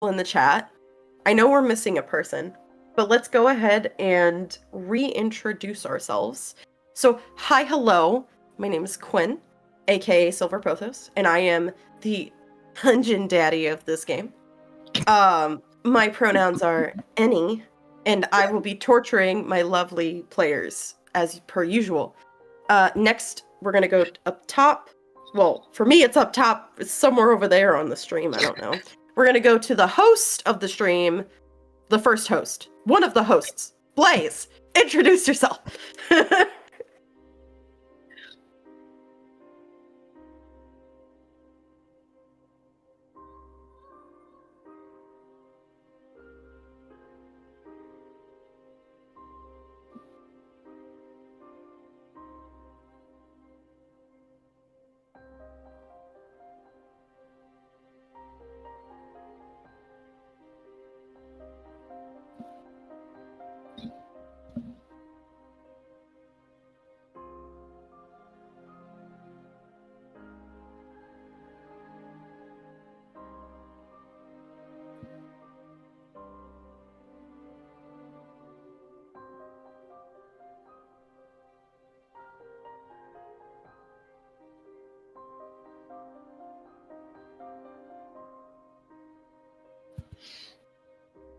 in the chat. I know we're missing a person, but let's go ahead and reintroduce ourselves. So, hi, hello. My name is Quinn, aka Silver Pothos, and I am the dungeon daddy of this game. My pronouns are any, and I will be torturing my lovely players as per usual. Next, we're gonna go up top. Well, for me, it's up top. It's somewhere over there on the stream. I don't know. We're gonna go to the host of the stream, the first host, one of the hosts, Blaze. Introduce yourself.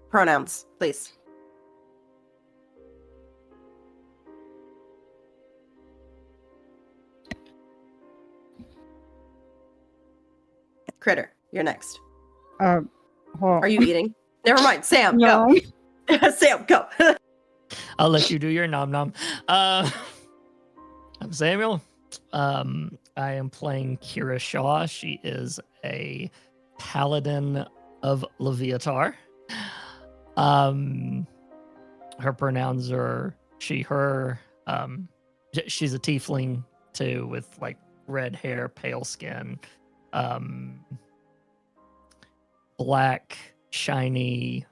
Pronouns, please. Critter, you're next. Well, Are you eating? Never mind. Sam, no. go. Sam, go. I'll let you do your nom nom. I'm Samuel. I am playing Kira Shaw. She is a paladin of Leviatar. Her pronouns are she, her. She's a tiefling too, with like red hair, pale skin, black, shiny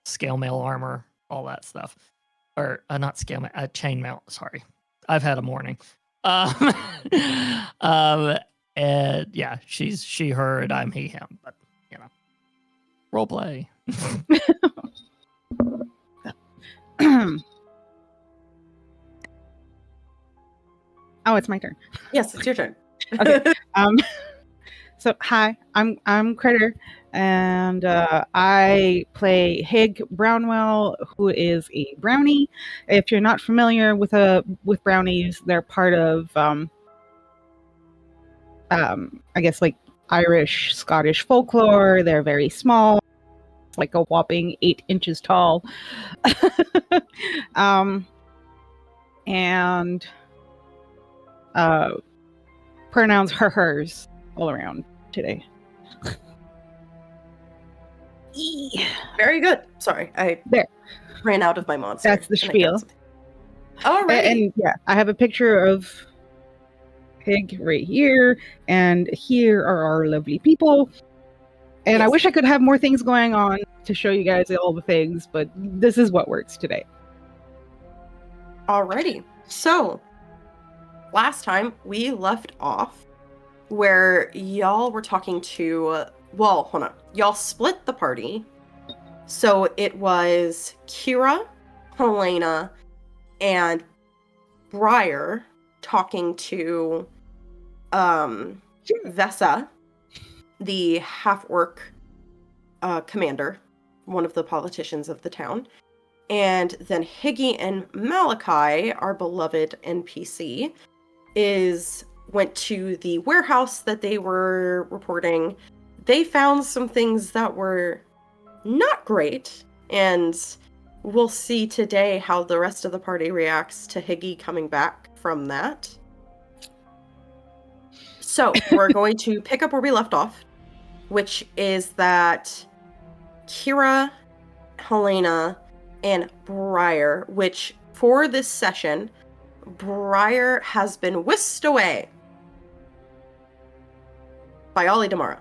scale mail armor, all that stuff. Or not scale mail, chainmail. Sorry, I've had a morning. And yeah, she's she, her, and I'm he, him. But you know, role play. Oh, it's my turn. Yes, it's your turn. Okay. So hi, I'm Critter, and I play Hig Brownwell, who is a brownie. If you're not familiar with brownies, they're part of I guess like Irish, Scottish folklore. They're very small, like a whopping 8 inches tall. And pronouns her, hers all around today. Very good. Sorry, I ran out of my monster. That's the spiel. All right. And yeah, I have a picture of Pig right here, and here are our lovely people. And yes. I wish I could have more things going on to show you guys all the things, but this is what works today. Alrighty. So, last time we left off where y'all were talking to, well, hold on. Y'all split the party. So it was Kira, Halina, and Briar talking to Vessa, the half-orc commander, one of the politicians of the town. And then Higgy and Malachi, our beloved NPC, went to the warehouse that they were reporting. They found some things that were not great, and we'll see today how the rest of the party reacts to Higgy coming back from that. So, we're going to pick up where we left off, which is that Kira, Halina, and Briar, which for this session, Briar has been whisked away by Ollie tomorrow.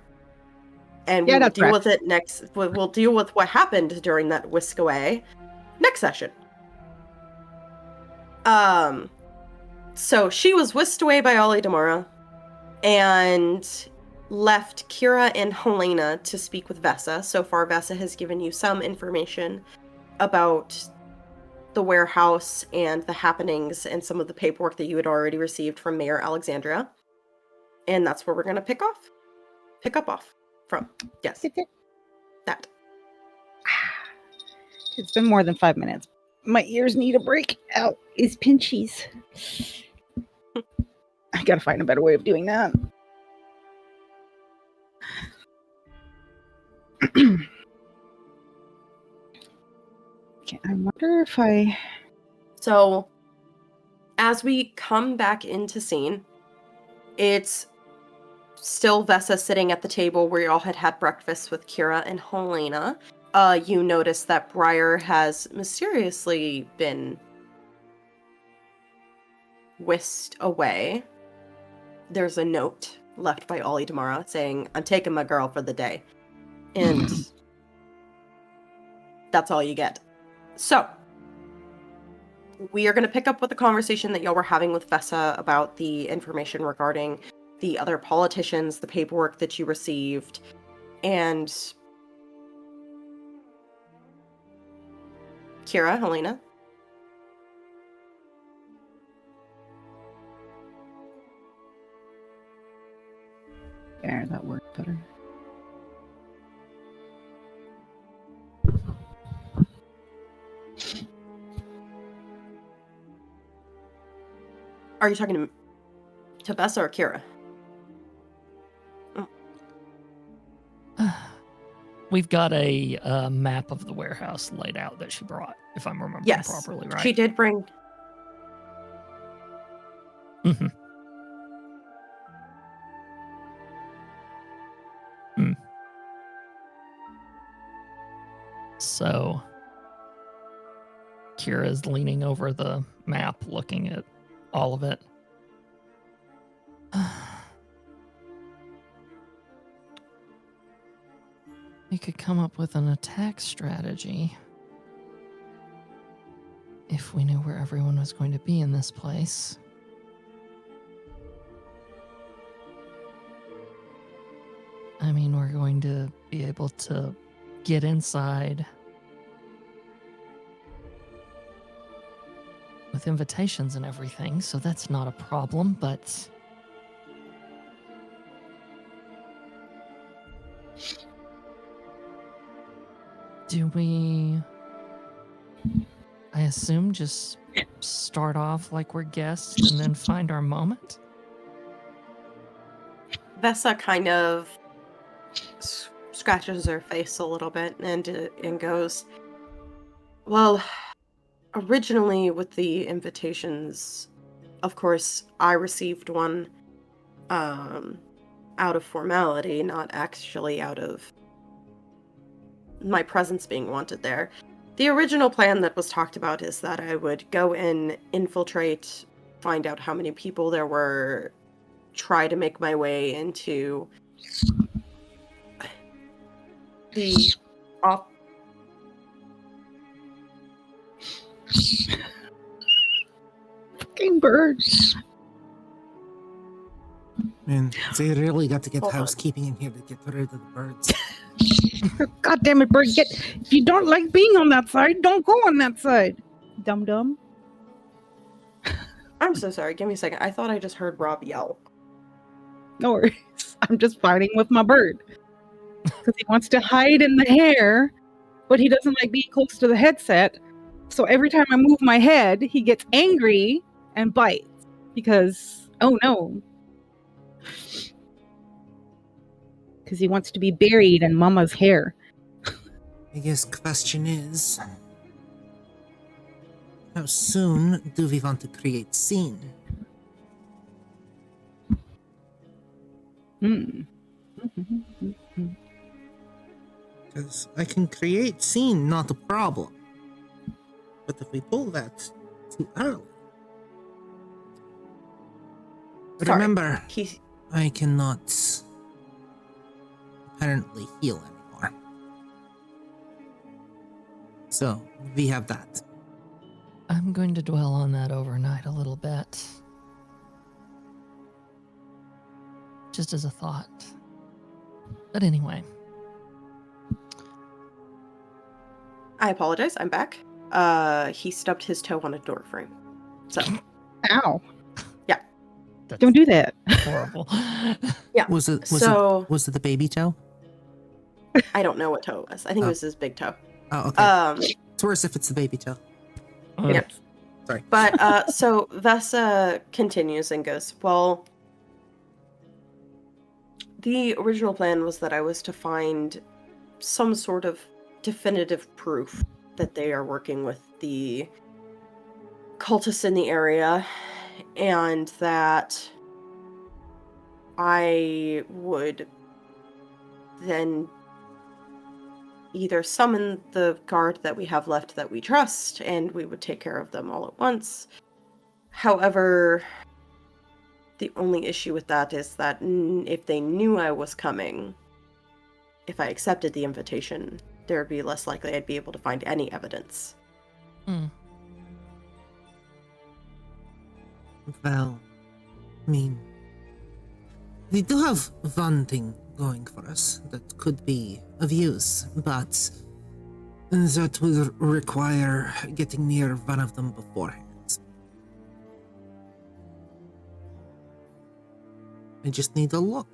And we'll deal with it next. We'll deal with what happened during that whisk away next session. So she was whisked away by Ollie tomorrow, and left Kira and Halina to speak with Vessa. So far, Vessa has given you some information about the warehouse and the happenings and some of the paperwork that you had already received from Mayor Alexandria. And that's where we're going to pick up off from. Yes. That. It's been more than 5 minutes. My ears need a break. Ow, it's pinchies. I gotta find a better way of doing that. Okay, I wonder if I... So, as we come back into scene, it's still Vessa sitting at the table where you all had breakfast with Kira and Halina. You notice that Briar has mysteriously been whisked away. There's a note left by Ollie Damara saying, "I'm taking my girl for the day." And that's all you get. So, we are going to pick up with the conversation that y'all were having with Vessa about the information regarding the other politicians, the paperwork that you received, and Kira, Halina. There, that worked better. Are you talking to Vessa or Kira? We've got a map of the warehouse laid out that she brought, if I'm remembering Yes, properly, right? she did bring. Mm-hmm. So, Kira's leaning over the map, looking at all of it. We could come up with an attack strategy if we knew where everyone was going to be in this place. I mean, we're going to be able to get inside with invitations and everything, so that's not a problem, but do we, I assume, just start off like we're guests and then find our moment? Vessa kind of scratches her face a little bit and goes, "Well, originally with the invitations, of course, I received one out of formality, not actually out of my presence being wanted there. The original plan that was talked about is that I would go in, infiltrate, find out how many people there were, try to make my way into the Fucking birds. Man, they really got to get Hold on. housekeeping in here to get rid of the birds. God damn it, bird. If you don't like being on that side, don't go on that side. Dum dum. I'm so sorry, give me a second. I thought I just heard Rob yell. No worries. I'm just fighting with my bird. Because he wants to hide in the hair, but he doesn't like being close to the headset. So every time I move my head, he gets angry and bites. Because, oh no. Because he wants to be buried in Mama's hair. I guess question is, how soon do we want to create scene? Because I can create scene, not a problem. But if we pull that too early... Sorry, Remember, he I cannot apparently heal anymore. So, we have that. I'm going to dwell on that overnight a little bit. Just as a thought. But anyway. I apologize. I'm back. He stubbed his toe on a door frame. So, Ow. That's Don't do that. horrible. yeah. Was it the baby toe? I don't know what toe it was. I think it was his big toe. Oh, okay. It's worse if it's the baby toe. Yeah. Sorry. But, so Vessa continues and goes, well, the original plan was that I was to find some sort of definitive proof that they are working with the cultists in the area, and that I would then either summon the guard that we have left that we trust, and we would take care of them all at once. However, the only issue with that is that if they knew I was coming, if I accepted the invitation, there would be less likely I'd be able to find any evidence. Well, I mean, we do have one thing going for us that could be of use, but that will require getting near one of them beforehand. I just need a look.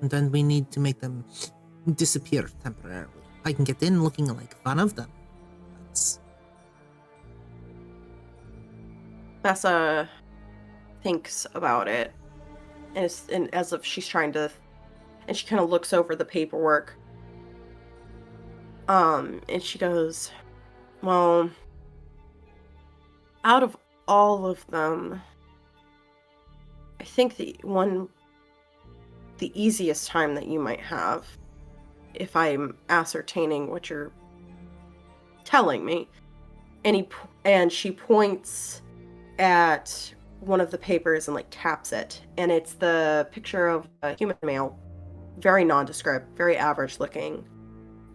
And then we need to make them disappear temporarily. I can get in looking like one of them. Vessa thinks about it, and as if she's trying to, and she kind of looks over the paperwork. And she goes, well, out of all of them, I think the easiest time that you might have, if I'm ascertaining what you're telling me, and she points at one of the papers and like taps it, and it's the picture of a human male, very nondescript, very average looking.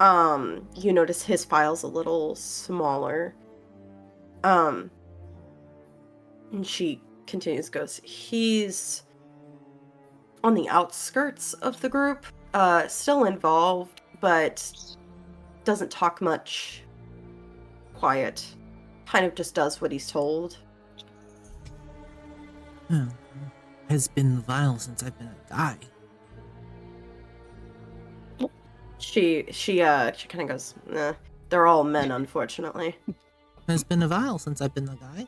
You notice his file's a little smaller. And she continues, goes, he's on the outskirts of the group, still involved, but doesn't talk much, quiet, kind of just does what he's told. Has been a while since I've been a guy. She kind of goes, nah, they're all men, unfortunately. Has been a while since I've been a guy.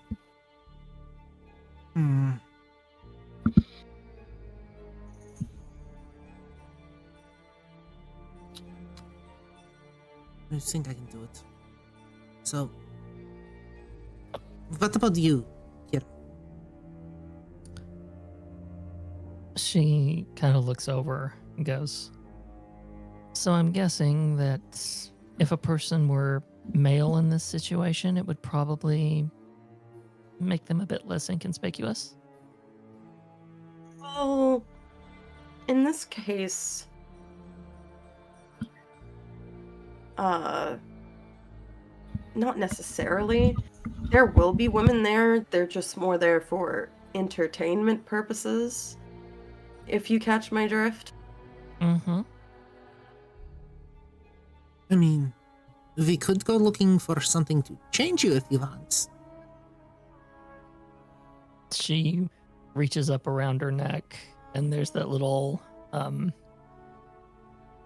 I think I can do it. So, what about you, Kira? She kind of looks over and goes, so I'm guessing that if a person were male in this situation, it would probably make them a bit less inconspicuous? Well, in this case, not necessarily. There will be women there. They're just more there for entertainment purposes, if you catch my drift. Mm-hmm. I mean, we could go looking for something to change you if you want. She reaches up around her neck, and there's that little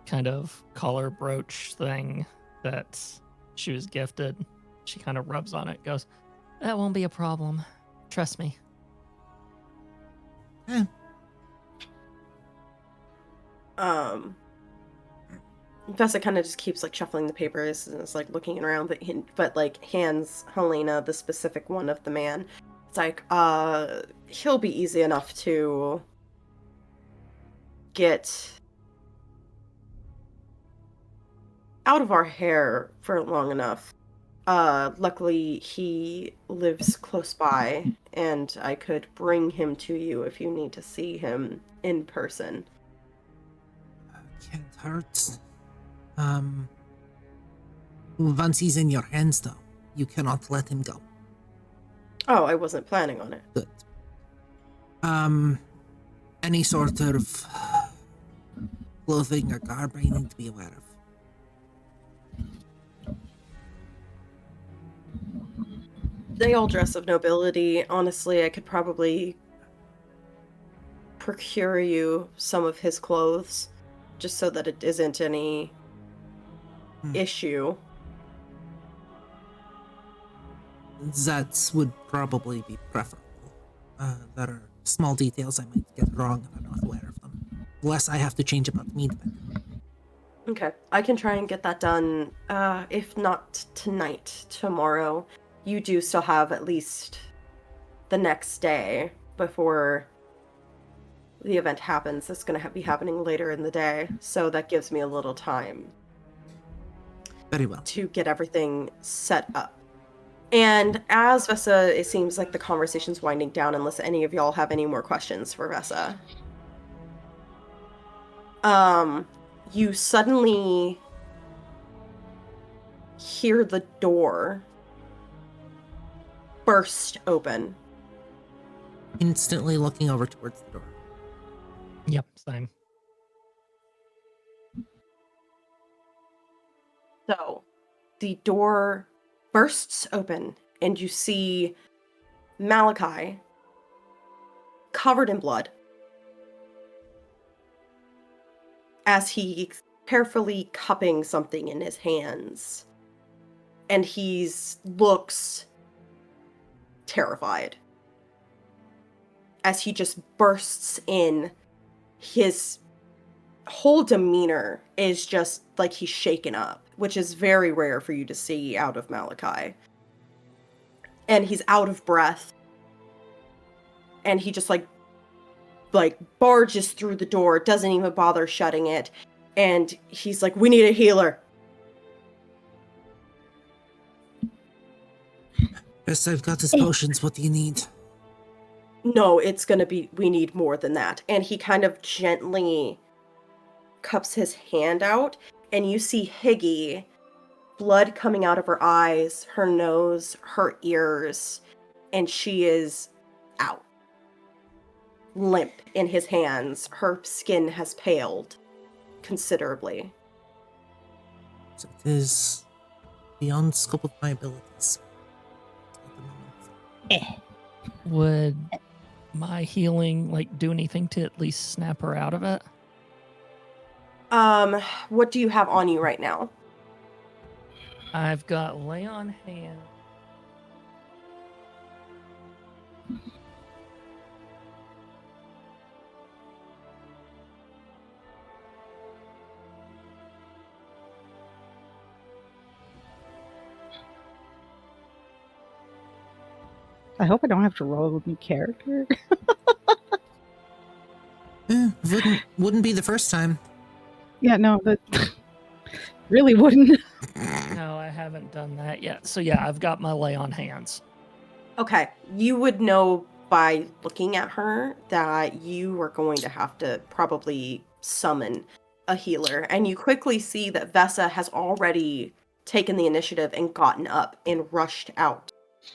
kind of collar brooch thing that she was gifted. She kind of rubs on it, goes, that won't be a problem. Trust me. Vessa kind of just keeps like shuffling the papers and is like looking around, but like hands Halina the specific one of the man. It's like, he'll be easy enough to get out of our hair for long enough. Luckily he lives close by, and I could bring him to you if you need to see him in person. Can't hurt. Once he's in your hands, though, you cannot let him go. Oh, I wasn't planning on it. Good. Any sort of clothing or garb I need to be aware of? They all dress of nobility. Honestly, I could probably procure you some of his clothes, just so that it isn't any issue. That would probably be preferable. There are small details I might get wrong if I'm not aware of them. The less I have to change about me, the better. Okay, I can try and get that done, if not tonight, tomorrow. You do still have at least the next day before the event happens. It's going to be happening later in the day, so that gives me a little time. Very well. To get everything set up. And as Vessa, it seems like the conversation's winding down unless any of y'all have any more questions for Vessa. You suddenly hear the door burst open. Instantly looking over towards the door. Yep, same. So, the door bursts open, and you see Malachi covered in blood as he's carefully cupping something in his hands. And looks terrified as he just bursts in. His whole demeanor is just like he's shaken up, which is very rare for you to see out of Malachi. And he's out of breath. And he just like barges through the door, doesn't even bother shutting it. And he's like, "We need a healer." Yes, I've got his potions. What do you need? No, it's gonna be, we need more than that. And he kind of gently cups his hand out, and you see Higgy, blood coming out of her eyes, her nose, her ears, and she is out. Limp in his hands. Her skin has paled considerably. So it is beyond scope of my abilities at the moment. Would my healing do anything to at least snap her out of it? What do you have on you right now? I've got lay on hand. I hope I don't have to roll a new character. Wouldn't be the first time. Yeah, no, that really wouldn't. No, I haven't done that yet. So yeah, I've got my lay on hands. Okay, you would know by looking at her that you are going to have to probably summon a healer. And you quickly see that Vessa has already taken the initiative and gotten up and rushed out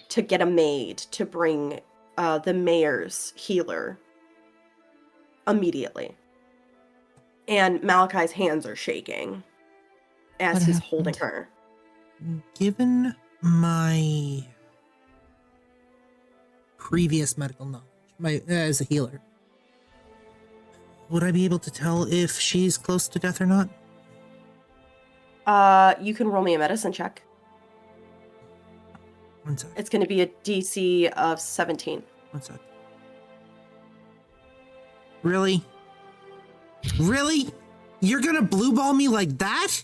to get a maid to bring the mayor's healer immediately. And Malachi's hands are shaking as What he's happened? holding her. Given my previous medical knowledge, as a healer, would I be able to tell if she's close to death or not? You can roll me a medicine check. One sec. It's going to be a DC of 17. One sec. Really? Really? You're gonna blue ball me like that?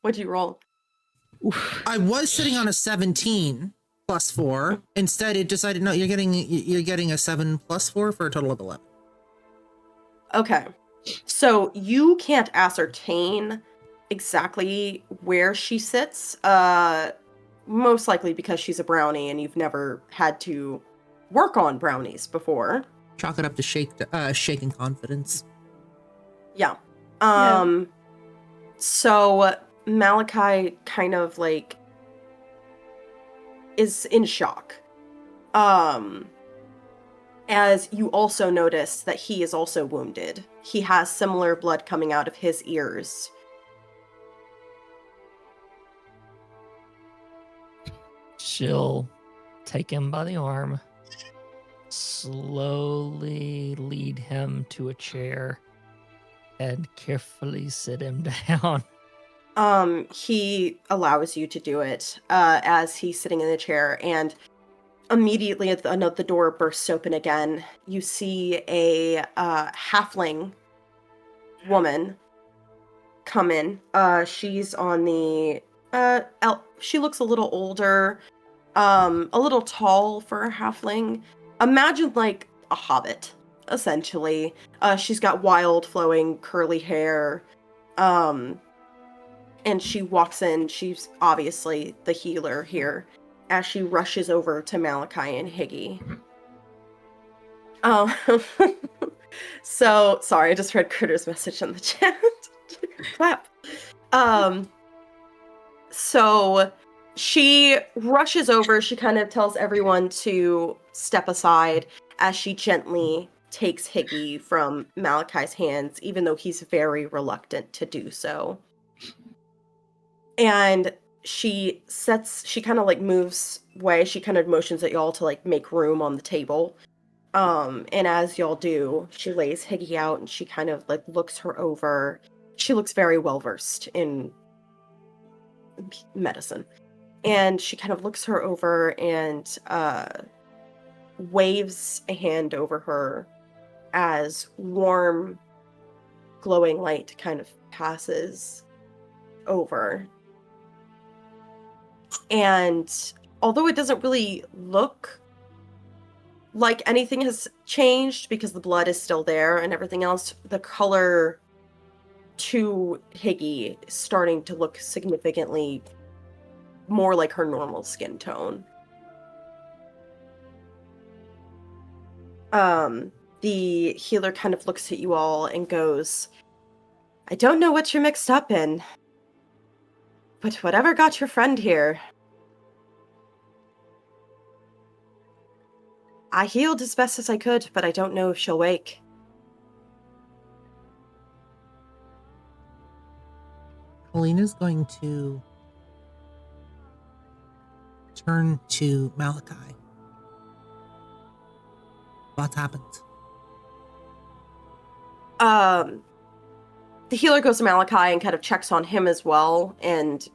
What'd you roll? I was sitting on a 17 plus 4. Instead, it decided no. You're getting a 7 plus 4 for a total of 11. Okay. So you can't ascertain exactly where she sits. Most likely because she's a brownie and you've never had to work on brownies before. Chalk it up to shaking confidence. Yeah. Yeah. So Malachi kind of is in shock. As you also notice that he is also wounded. he has similar blood coming out of his ears. She'll take him by the arm, slowly lead him to a chair, and carefully sit him down. He allows you to do it as he's sitting in the chair, and immediately the door bursts open again. You see a halfling woman come in. She's on the she looks a little older, a little tall for a halfling. Imagine like a hobbit, essentially. She's got wild flowing curly hair. And she walks in. She's obviously the healer here as she rushes over to Malachi and Higgy. So, sorry, I just read Critter's message in the chat. Clap. So she rushes over. She kind of tells everyone to step aside as she gently takes Higgy from Malachi's hands, even though he's very reluctant to do so. And she kind of like moves away. She kind of motions at y'all to like make room on the table. And as y'all do, she lays Higgy out and she kind of like looks her over. She looks very well versed in medicine. And she kind of looks her over and waves a hand over her as warm, glowing light kind of passes over. And although it doesn't really look like anything has changed because the blood is still there and everything else, the color to Higgy is starting to look significantly more like her normal skin tone. The healer kind of looks at you all and goes, I don't know what you're mixed up in, but whatever got your friend here, I healed as best as I could, but I don't know if she'll wake. Halina's going to turn to Malachi. What happened? The healer goes to Malachi and kind of checks on him as well, and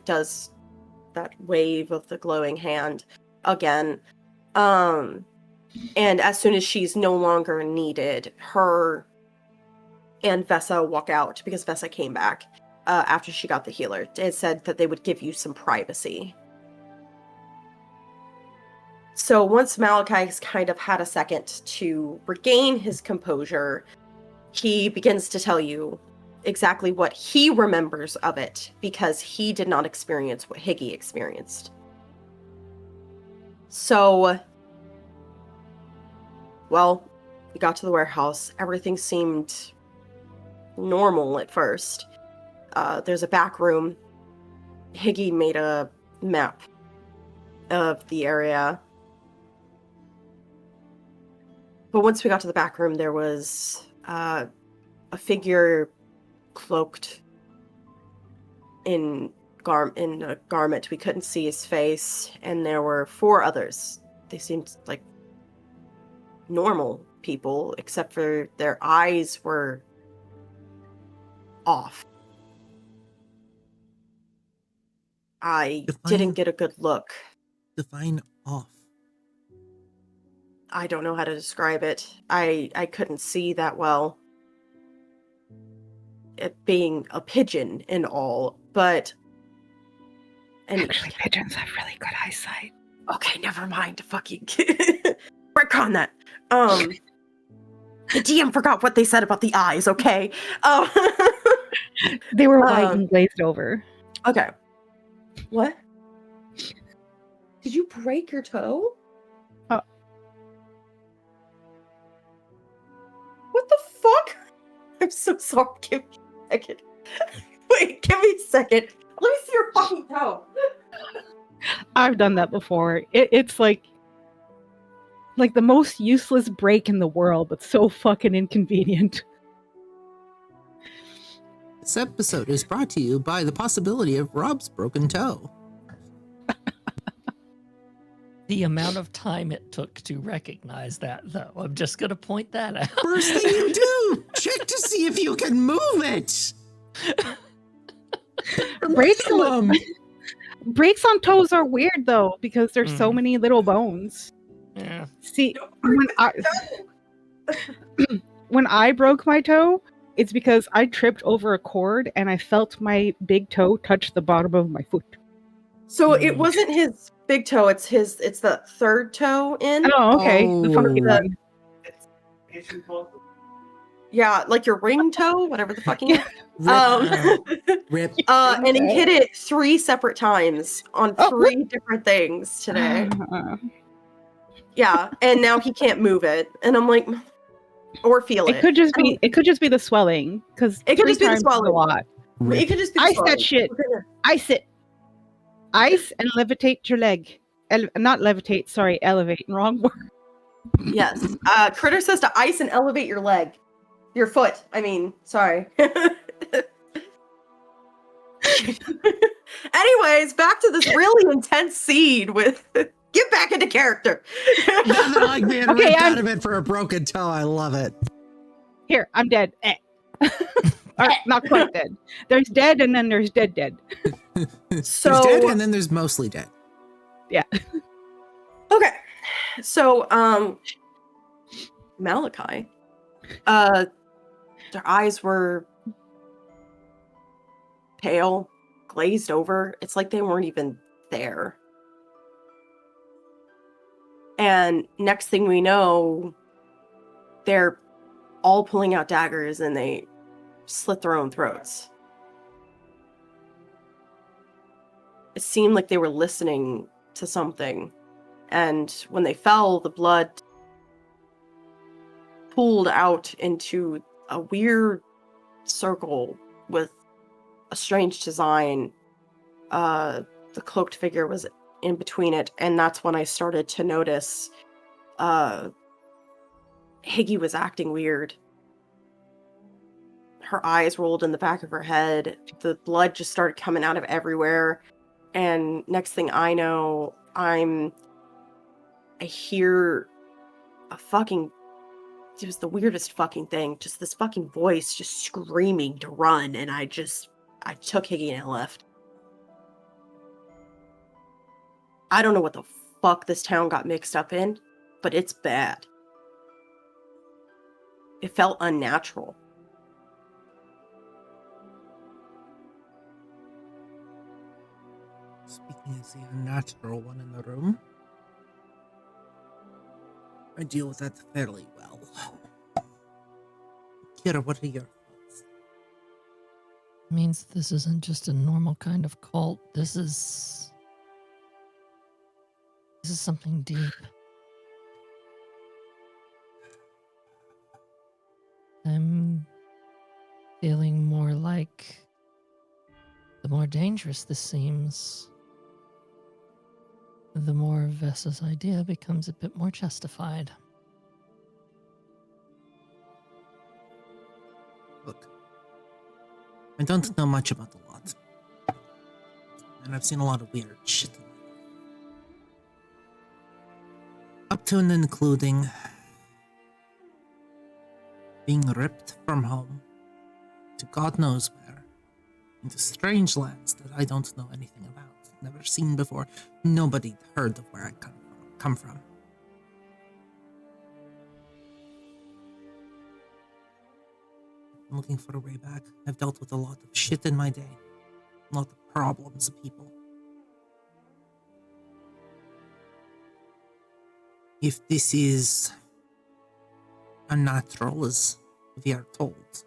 does that wave of the glowing hand again. And as soon as she's no longer needed, her and Vessa walk out because Vessa came back after she got the healer. It said that they would give you some privacy. So once Malachi's kind of had a second to regain his composure, he begins to tell you exactly what he remembers of it, because he did not experience what Higgy experienced. So, well, we got to the warehouse. Everything seemed normal at first. There's a back room. Higgy made a map of the area. But once we got to the back room, there was a figure cloaked in a garment. We couldn't see his face, and there were 4 others. They seemed like normal people, except for their eyes were off. I didn't get a good look. Define off. I don't know how to describe it. I couldn't see that well. It being a pigeon and all, but... Actually, pigeons have really good eyesight. Okay, never mind. Fucking... Work on that. The DM forgot what they said about the eyes, okay? They were white and glazed over. Okay. What? Did you break your toe? Oh. What the fuck? I'm so sorry. Give me a second. Wait, give me a second. Let me see your fucking toe. I've done that before. It's like like the most useless break in the world, but so fucking inconvenient. This episode is brought to you by the possibility of Rob's broken toe. The amount of time it took to recognize that, though, I'm just going to point that out. First thing you do, check to see if you can move it. Breaks on toes are weird though, because there's so many little bones. Yeah. See, when I broke my toe, it's because I tripped over a cord and I felt my big toe touch the bottom of my foot. So it wasn't his big toe, it's the third toe in. Oh, okay. The funky one. Yeah, like your ring toe, whatever the fucking Rip. and he hit it 3 separate times on 3 different things today. Yeah, and now he can't move it. And I'm like, or feel it. It could just be the swelling, because it could just be the swelling. A lot. It could just be the Ice swelling. that shit. Ice it. Ice and levitate your leg. Not levitate, sorry, elevate. Wrong word. Yes. Critter says to ice and elevate your leg. Your foot. I mean, sorry. Anyways, back to this really intense scene with get back into character. Nothing like being ripped out of it for a broken toe. I love it. Here, I'm dead. Or, not quite dead. There's dead and then there's dead. So there's dead and then there's mostly dead. Yeah. Okay. So Malachi, their eyes were pale, glazed over. It's like they weren't even there. And next thing we know, they're all pulling out daggers and they slit their own throats. It seemed like they were listening to something. And when they fell, the blood pooled out into a weird circle with a strange design. The cloaked figure was in between it, and that's when I started to notice Higgy was acting weird. Her eyes rolled in the back of her head. The blood just started coming out of everywhere. And next thing I know, I hear a fucking... It was the weirdest fucking thing. Just this fucking voice just screaming to run, and I took Higgy and I left. I don't know what the fuck this town got mixed up in, but it's bad. It felt unnatural. Speaking as the unnatural one in the room, I deal with that fairly well. Kira, what are your thoughts? Means this isn't just a normal kind of cult. This is something deep. I'm feeling more like the more dangerous this seems, the more Vessa's idea becomes a bit more justified. Look, I don't know much about the lot, and I've seen a lot of weird shit. Up to and including being ripped from home to God knows where, into strange lands that I don't know anything about, never seen before, nobody heard of where I come from. I'm looking for a way back. I've dealt with a lot of shit in my day, a lot of problems of people. If this is unnatural, as we are told,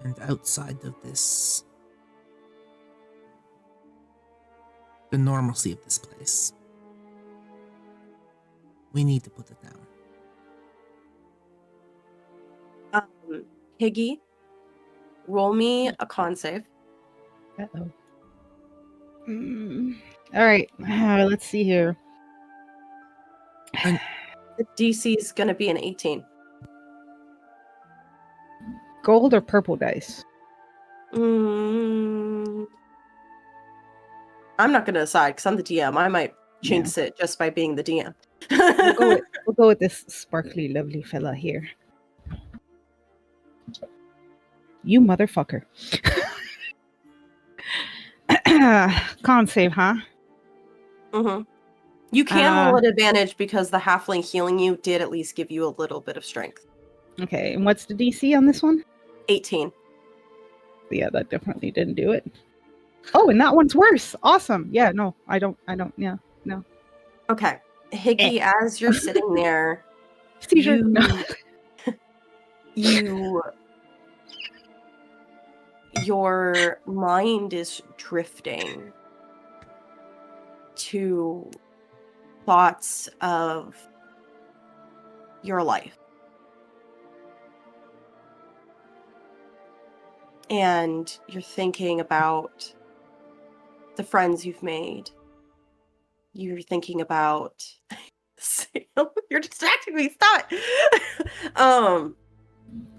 and outside of this, the normalcy of this place, we need to put it down. Higgy, roll me a con save. Uh-oh. All right, let's see here. And The DC is going to be an 18. Gold or purple dice? I'm not going to decide because I'm the DM. I might jinx it just by being the DM. We'll go with this sparkly, lovely fella here. You motherfucker. Con save, huh? Mm-hmm. You can roll at advantage because the halfling healing you did at least give you a little bit of strength. Okay, and what's the DC on this one? 18. Yeah, that definitely didn't do it. Oh, and that one's worse. Awesome. Yeah, no, I don't, yeah, no. Okay. Higgy, as you're sitting there, Seizure. your mind is drifting to thoughts of your life. And you're thinking about the friends you've made. You're thinking about you're distracting me, stop it. You're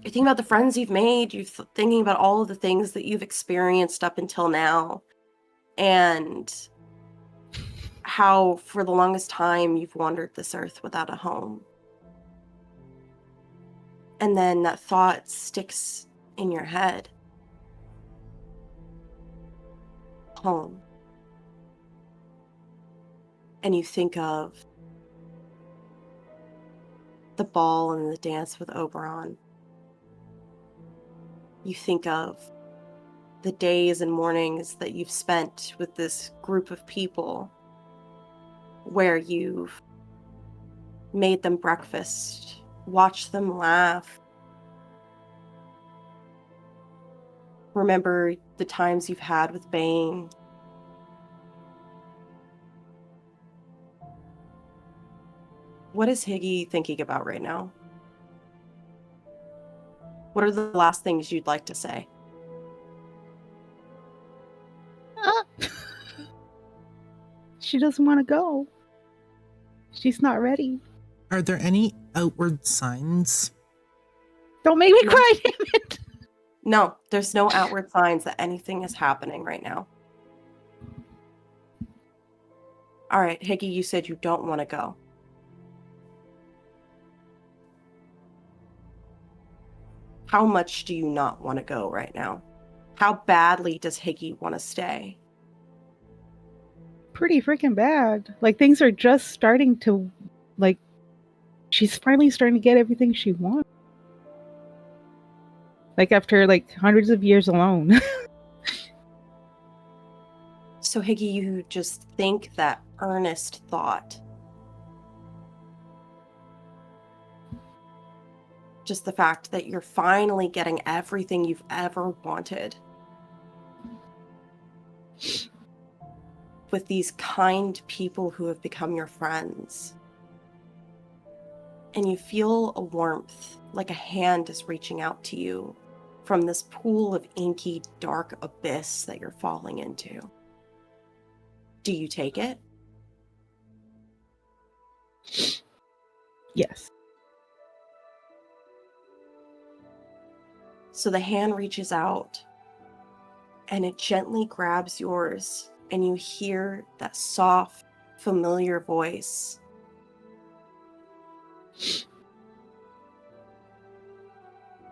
thinking about the friends you've made, you're thinking about all of the things that you've experienced up until now, and how for the longest time you've wandered this earth without a home. And then that thought sticks in your head. Home. And you think of the ball and the dance with Oberon. You think of the days and mornings that you've spent with this group of people where you've made them breakfast, watched them laugh. Remember the times you've had with Bane. What is Higgy thinking about right now? What are the last things you'd like to say? She doesn't want to go. She's not ready. are there any outward signs? Don't make me cry, damn it. No, there's no outward signs that anything is happening right now. All right, Higgy, you said you don't want to go. How much do you not want to go right now? How badly does Higgy want to stay? Pretty freaking bad. Like, things are just starting to, like, she's finally starting to get everything she wants. Like, after, like, hundreds of years alone. So, Higgy, you just think that earnest thought. Just the fact that you're finally getting everything you've ever wanted. With these kind people who have become your friends. And you feel a warmth, like a hand is reaching out to you from this pool of inky, dark abyss that you're falling into. Do you take it? Yes. So the hand reaches out and it gently grabs yours, and you hear that soft, familiar voice.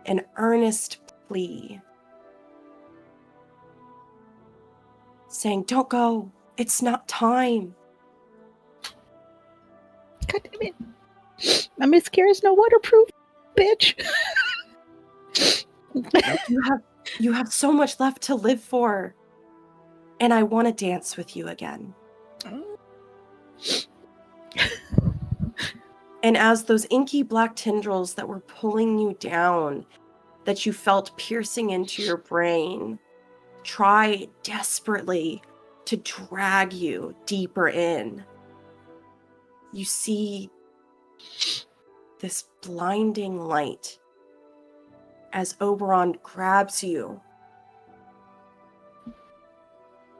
An earnest plea. Saying, "Don't go. It's not time." God damn it. My mascara's no waterproof, bitch. You have so much left to live for. And I want to dance with you again. And as those inky black tendrils that were pulling you down, that you felt piercing into your brain, try desperately to drag you deeper in, you see this blinding light as Oberon grabs you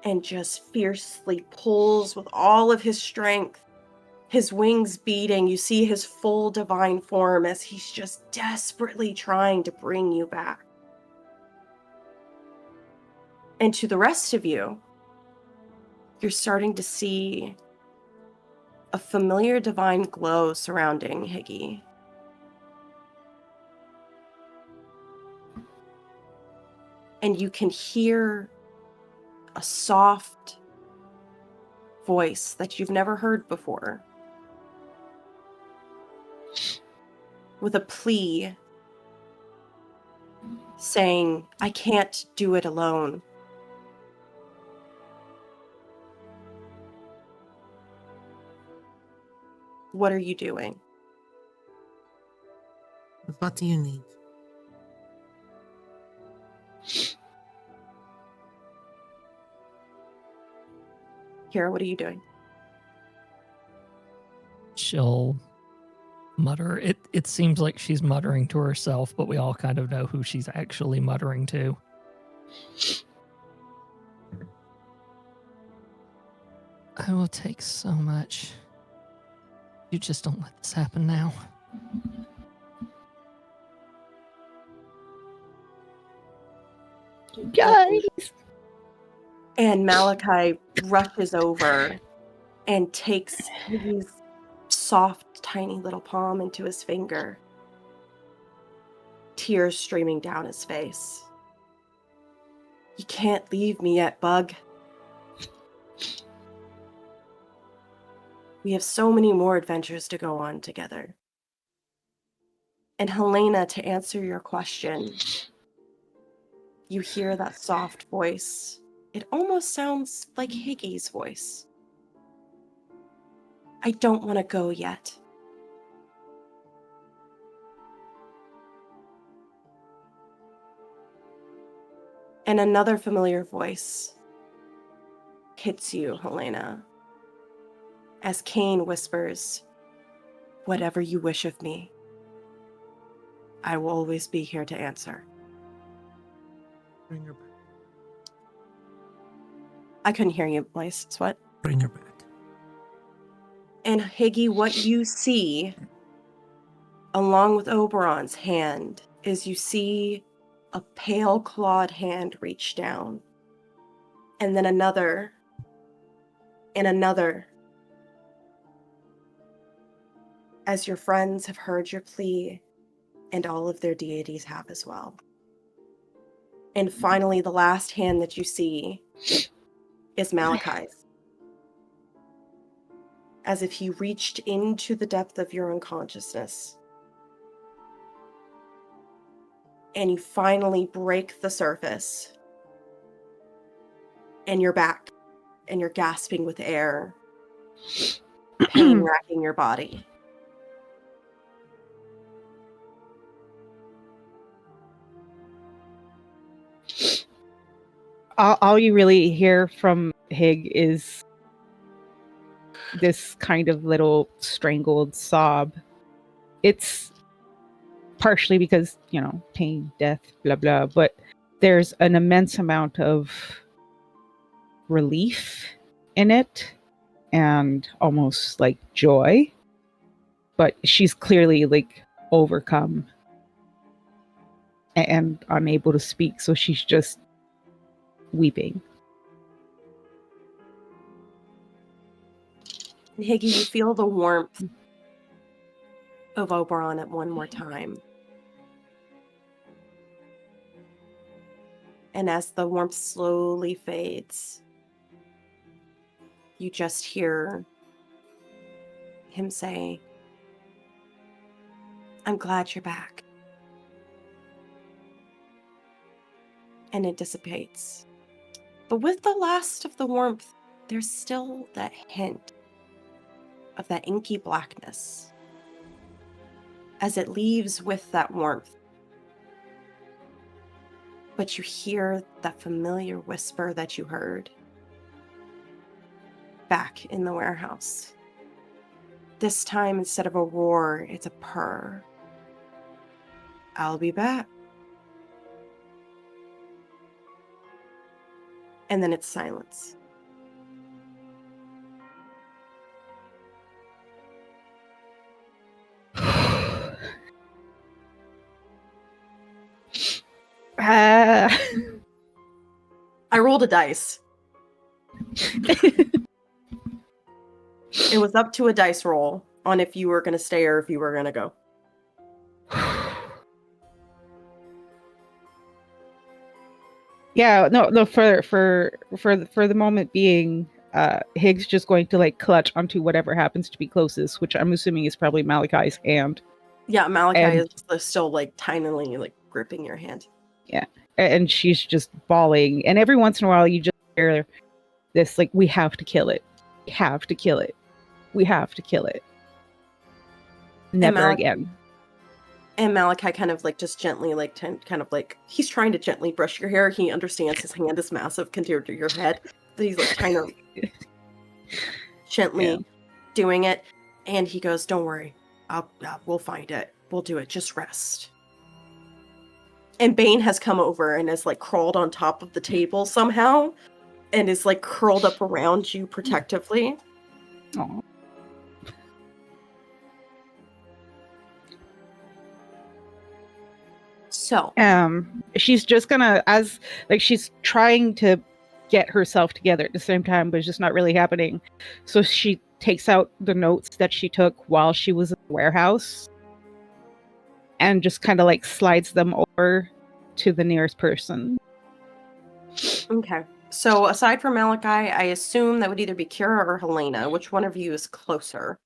and just fiercely pulls with all of his strength. his wings beating. You see his full divine form as he's just desperately trying to bring you back. And to the rest of you, you're starting to see a familiar divine glow surrounding Higgy. And you can hear a soft voice that you've never heard before, with a plea saying, I can't do it alone. What are you doing? What do you need? Kira, what are you doing? She'll mutter. It seems like she's muttering to herself, but we all kind of know who she's actually muttering to. I will take so much. You just don't let this happen now. Guys! And Malachi rushes over and takes his soft, tiny little palm into his finger, tears streaming down his face. You can't leave me yet, Bug. We have so many more adventures to go on together. And Halina, to answer your question, you hear that soft voice. It almost sounds like Higgy's voice. I don't want to go yet. And another familiar voice hits you, Helena, as Cain whispers, whatever you wish of me, I will always be here to answer. Bring her back. I couldn't hear you, Blaze. What? Bring her back. And Higgy, what you see, along with Oberon's hand, is you see a pale clawed hand reach down. And then another, and another. As your friends have heard your plea, and all of their deities have as well. And finally, the last hand that you see is Malachi's. As if he reached into the depth of your unconsciousness. And you finally break the surface. And you're back. And you're gasping with air. Pain racking your body. All you really hear from Hig is this kind of little strangled sob. It's partially because, pain, death, blah, blah, but there's an immense amount of relief in it and almost like joy. But she's clearly like overcome and unable to speak, so she's just weeping. And Higgy, you feel the warmth of Oberon at one more time. And as the warmth slowly fades, you just hear him say, I'm glad you're back. And it dissipates. But with the last of the warmth, there's still that hint of that inky blackness as it leaves with that warmth. But you hear that familiar whisper that you heard back in the warehouse. This time, instead of a roar, it's a purr. I'll be back. And then it's silence. I rolled a dice. It was up to a dice roll on if you were going to stay or if you were going to go. Yeah, no. For the moment being, Higgs just going to like clutch onto whatever happens to be closest, which I'm assuming is probably Malachi's hand. Yeah, Malachi And- is still like tinily like gripping your hand. Yeah, and she's just bawling. And every once in a while, you just hear this like, "We have to kill it. We have to kill it. We have to kill it. Never again." And Malachi kind of like just gently like kind of like he's trying to gently brush your hair. He understands his hand is massive compared to your head. So he's like kind of gently doing it. And he goes, "Don't worry. We'll find it. We'll do it. Just rest." And Bane has come over and has like crawled on top of the table somehow and is like curled up around you protectively. Aww. So she's just gonna, as like she's trying to get herself together at the same time, but it's just not really happening. So she takes out the notes that she took while she was in the warehouse and just kind of like slides them over to the nearest person. Okay. So aside from Malachi, I assume that would either be Kira or Halina. Which one of you is closer?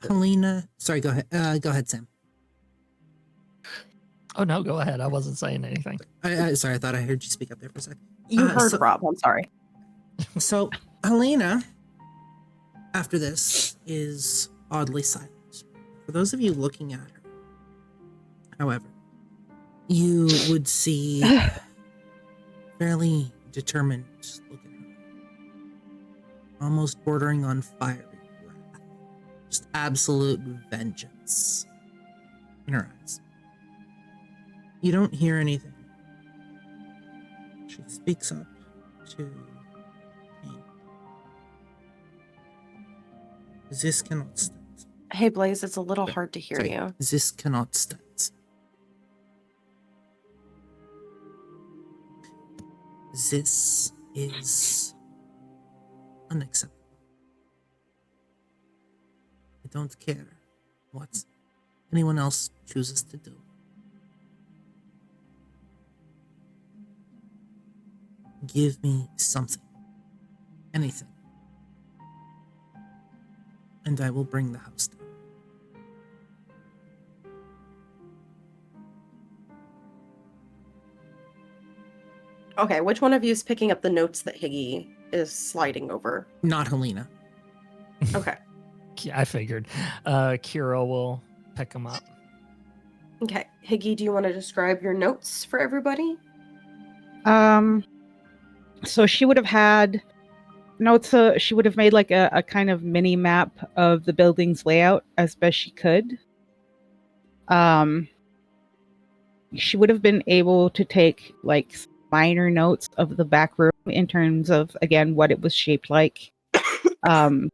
Halina. Sorry, go ahead. Go ahead, Sam. Oh no, go ahead. I wasn't saying anything. Sorry, I thought I heard you speak up there for a second. You heard Rob. I'm sorry. So, Halina, after this, is oddly silent. For those of you looking at her, however, you would see fairly determined look at her. Almost bordering on fiery wrath. Just absolute vengeance in her eyes. You don't hear anything. She speaks up to me. This cannot stand. Hey, Blaze, it's a little hard to hear you. This cannot stand. This is unacceptable. I don't care what anyone else chooses to do. Give me something. Anything. And I will bring the house down. Okay, which one of you is picking up the notes that Higgy is sliding over? Not Halina. Okay. I figured. Kira will pick them up. Okay. Higgy, do you want to describe your notes for everybody? So she would have had notes. She would have made like a kind of mini map of the building's layout as best she could. She would have been able to take like minor notes of the back room in terms of, again, what it was shaped like. And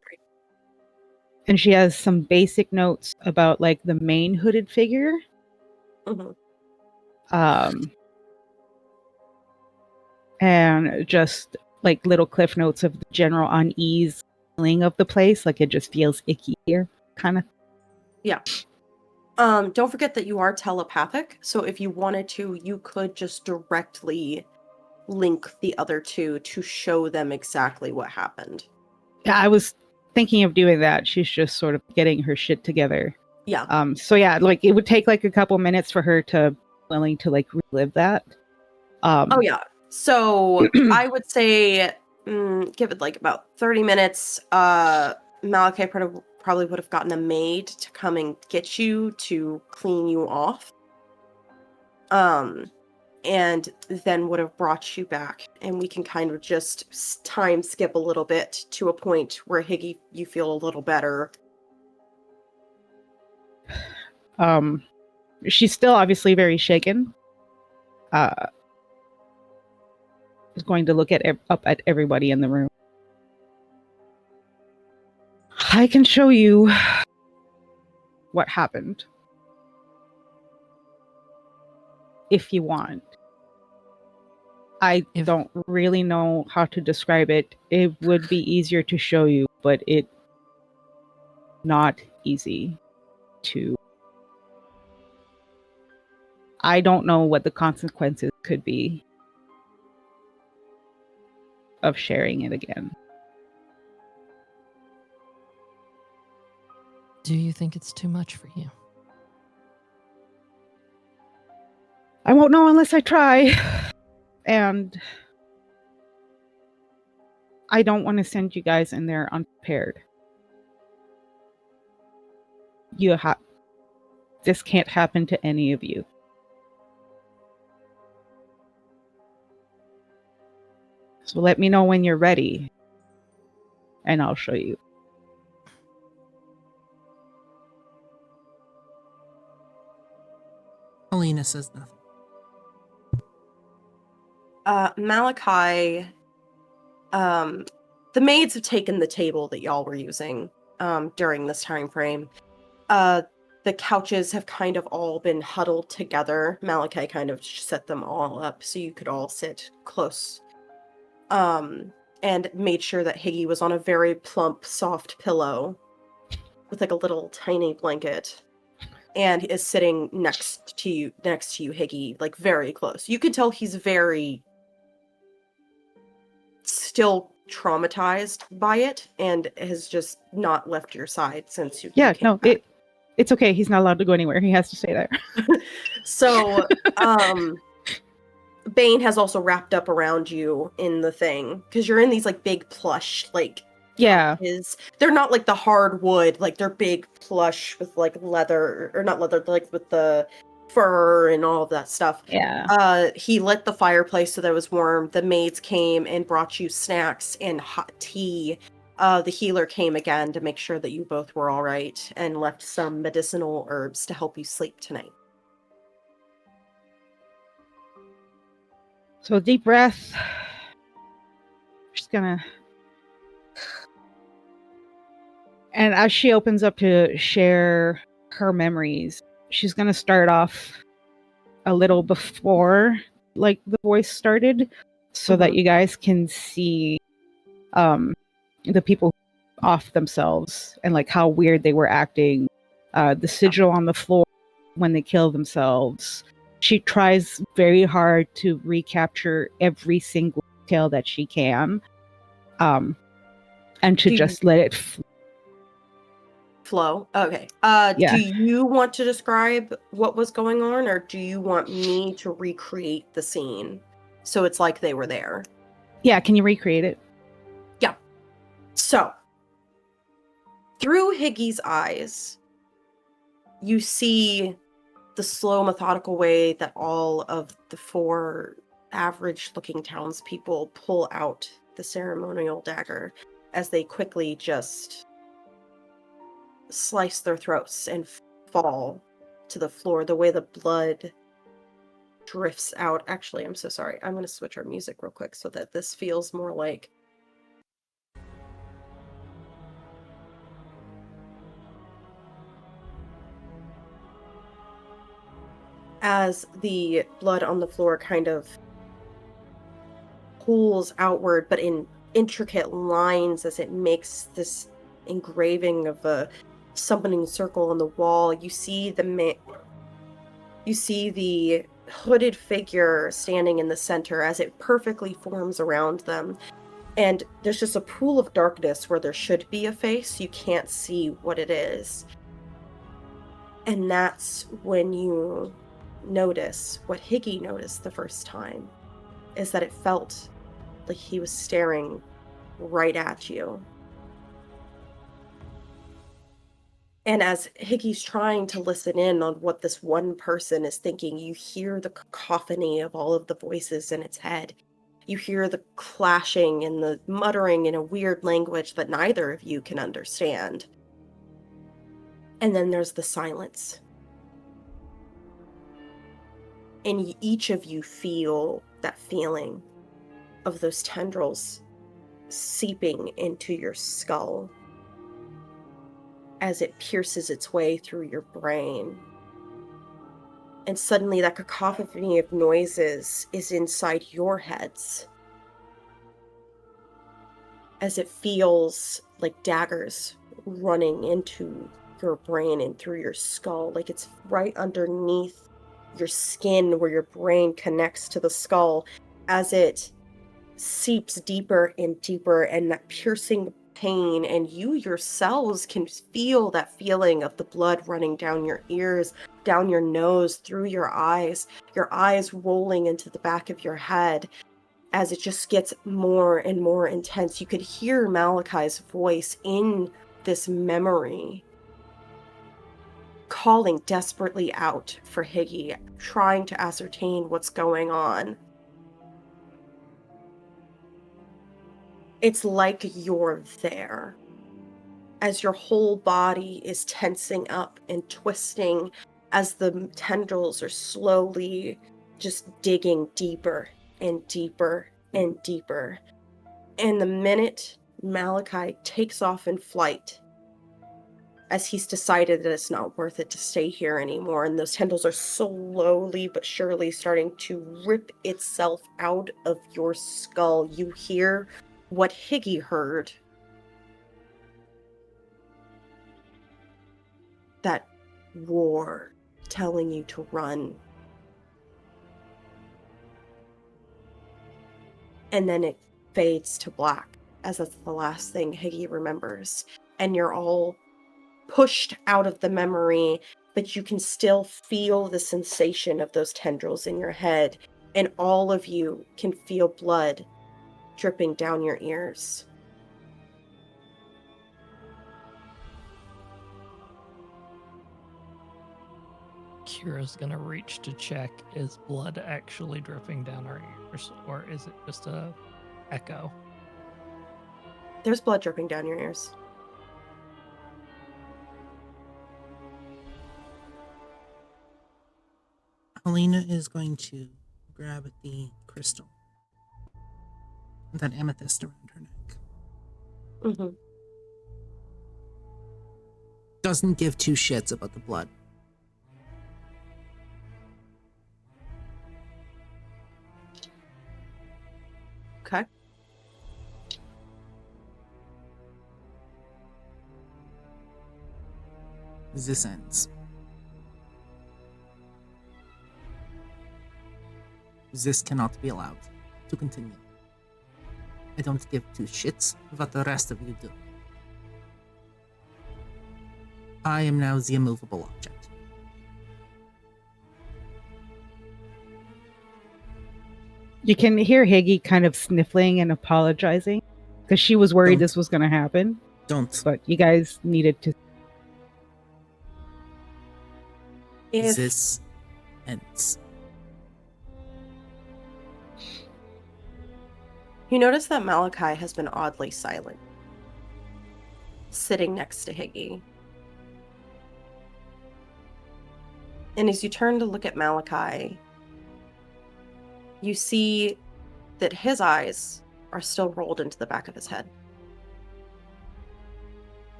she has some basic notes about like the main hooded figure. Mm-hmm. And just like little cliff notes of the general unease feeling of the place. Like it just feels icky here, kind of. Yeah. Don't forget that you are telepathic. So if you wanted to, you could just directly link the other two to show them exactly what happened. Yeah, I was thinking of doing that. She's just sort of getting her shit together. Yeah. So yeah, like it would take like a couple minutes for her to willing to like relive that. Oh yeah. So I would say give it like about 30 minutes. Malachi probably would have gotten a maid to come and get you to clean you off. And then would have brought you back, and we can kind of just time skip a little bit to a point where Higgy, you feel a little better. She's still obviously very shaken. Is going to look up at everybody in the room. I can show you what happened if you want. I If- don't really know how to describe it. It would be easier to show you, but it's not easy to. I don't know what the consequences could be of sharing it again. Do you think it's too much for you? I won't know unless I try. And I don't want to send you guys in there unprepared. This can't happen to any of you. So let me know when you're ready, and I'll show you. Halina says nothing. Malachi, the maids have taken the table that y'all were using during this time frame. The couches have kind of all been huddled together. Malachi kind of set them all up so you could all sit close. And made sure that Higgy was on a very plump, soft pillow with like a little tiny blanket. And is sitting next to you, Higgy, like very close. You can tell he's very still traumatized by it and has just not left your side since you Yeah, came no, back. it's okay. He's not allowed to go anywhere. He has to stay there. So, Bane has also wrapped up around you in the thing because you're in these like big plush like Yeah. couches. They're not like the hardwood, like they're big plush with like leather or not leather, like with the fur and all of that stuff. Yeah. He lit the fireplace so that it was warm. The maids came and brought you snacks and hot tea. The healer came again to make sure that you both were all right and left some medicinal herbs to help you sleep tonight. So deep breath. Just gonna. And as she opens up to share her memories, she's gonna start off a little before like the voice started, so that you guys can see the people off themselves and like how weird they were acting. The sigil on the floor when they kill themselves. She tries very hard to recapture every single detail that she can, and to just let it flow. Okay. Yeah. Do you want to describe what was going on, or do you want me to recreate the scene so it's like they were there? Yeah, can you recreate it? Yeah. So, through Higgy's eyes, you see the slow, methodical way that all of the 4 average-looking townspeople pull out the ceremonial dagger as they quickly just slice their throats and fall to the floor. The way the blood drifts out. Actually, I'm so sorry. I'm going to switch our music real quick so that this feels more like as the blood on the floor kind of pulls outward, but in intricate lines as it makes this engraving of a summoning circle on the wall. You see the hooded figure standing in the center as it perfectly forms around them. And there's just a pool of darkness where there should be a face. You can't see what it is. And that's when you notice what Higgy noticed the first time, is that it felt like he was staring right at you. And as Higgy's trying to listen in on what this one person is thinking, you hear the cacophony of all of the voices in its head. You hear the clashing and the muttering in a weird language that neither of you can understand. And then there's the silence. And each of you feel that feeling of those tendrils seeping into your skull as it pierces its way through your brain. And suddenly that cacophony of noises is inside your heads. As it feels like daggers running into your brain and through your skull, like it's right underneath your skin where your brain connects to the skull, as it seeps deeper and deeper, and that piercing pain, and you yourselves can feel that feeling of the blood running down your ears, down your nose, through your eyes rolling into the back of your head. As it just gets more and more intense, you could hear Malachi's voice in this memory, calling desperately out for Higgy, trying to ascertain what's going on. It's like you're there, as your whole body is tensing up and twisting, as the tendrils are slowly just digging deeper and deeper and deeper. And the minute Malachi takes off in flight, as he's decided that it's not worth it to stay here anymore, and those tendrils are slowly but surely starting to rip itself out of your skull, you hear what Higgy heard. That roar telling you to run. And then it fades to black, as that's the last thing Higgy remembers. And you're all pushed out of the memory, but you can still feel the sensation of those tendrils in your head, and all of you can feel blood dripping down your ears. Kira's gonna reach to check, is blood actually dripping down our ears, or is it just a echo? There's blood dripping down your ears. Halina is going to grab the crystal, that amethyst around her neck. Mm-hmm. Doesn't give two shits about the blood. Okay. This ends. This cannot be allowed to continue. I don't give two shits what the rest of you do. I am now the immovable object. You can hear Higgy kind of sniffling and apologizing because she was worried this was going to happen. Don't. But you guys needed to. This ends. You notice that Malachi has been oddly silent, sitting next to Higgy. And as you turn to look at Malachi, you see that his eyes are still rolled into the back of his head.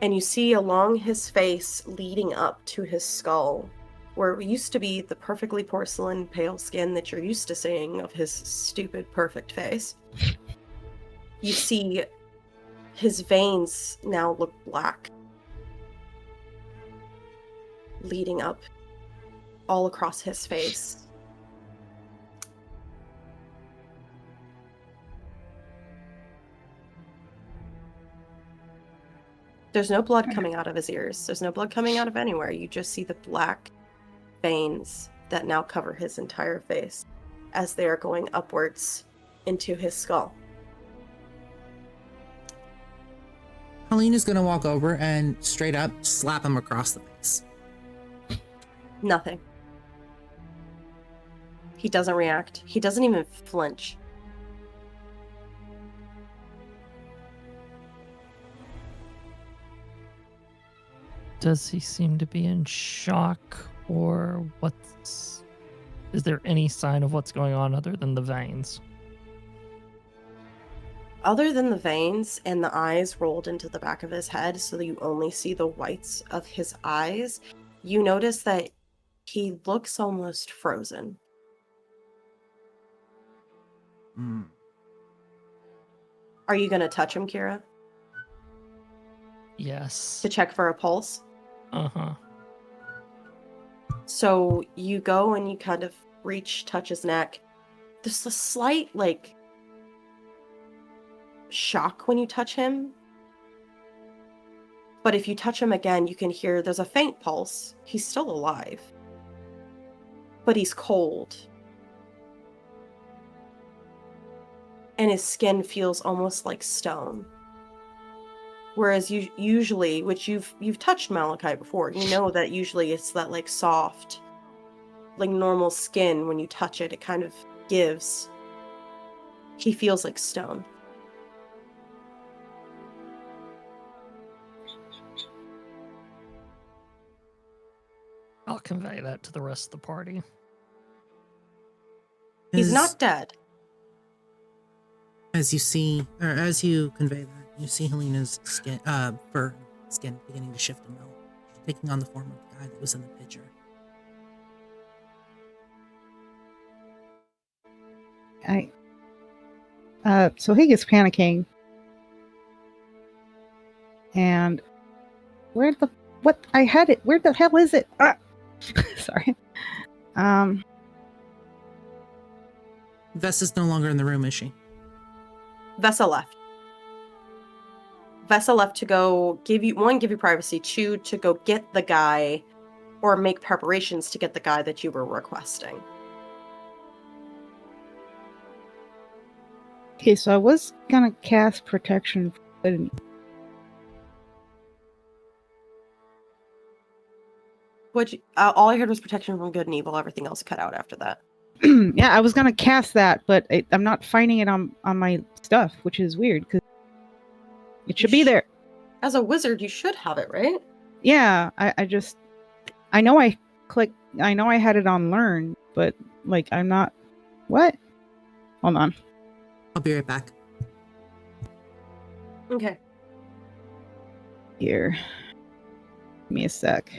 And you see along his face, leading up to his skull, where it used to be the perfectly porcelain pale skin that you're used to seeing of his stupid perfect face, you see his veins now look black, leading up all across his face. There's no blood coming out of his ears. There's no blood coming out of anywhere. You just see the black veins that now cover his entire face as they are going upwards into his skull. Halina's gonna walk over and straight up slap him across the face. Nothing. He doesn't react. He doesn't even flinch. Does he seem to be in shock, or is there any sign of what's going on other than the veins? Other than the veins and the eyes rolled into the back of his head so that you only see the whites of his eyes, you notice that he looks almost frozen. Are you going to touch him, Kira? Yes. To check for a pulse? Uh-huh. So you go and you kind of touch his neck. There's a slight, shock when you touch him. But if you touch him again, you can hear there's a faint pulse. He's still alive. But he's cold. And his skin feels almost like stone. Whereas usually, which you've touched Malachi before, you know that usually it's that soft, normal skin. When you touch it, it kind of gives. He feels like stone. I'll convey that to the rest of the party. He's not dead. As you convey that, you see Helena's skin beginning to shift and melt, taking on the form of the guy that was in the picture. So Higgy's panicking. And where the hell is it? Sorry. Vessa's no longer in the room, is she? Vessa left. Vessa left to go give you privacy, 2 to go get the guy or make preparations to get the guy that you were requesting. Okay, so I was gonna cast protection for good. All I heard was protection from good and evil. Everything else cut out after that. Yeah, I was gonna cast that, but I'm not finding it on my stuff, which is weird because it should be there. As a wizard, you should have it, right? Yeah, I know I had it on learn, but I'm not. What? Hold on. I'll be right back. Okay. Here. Give me a sec.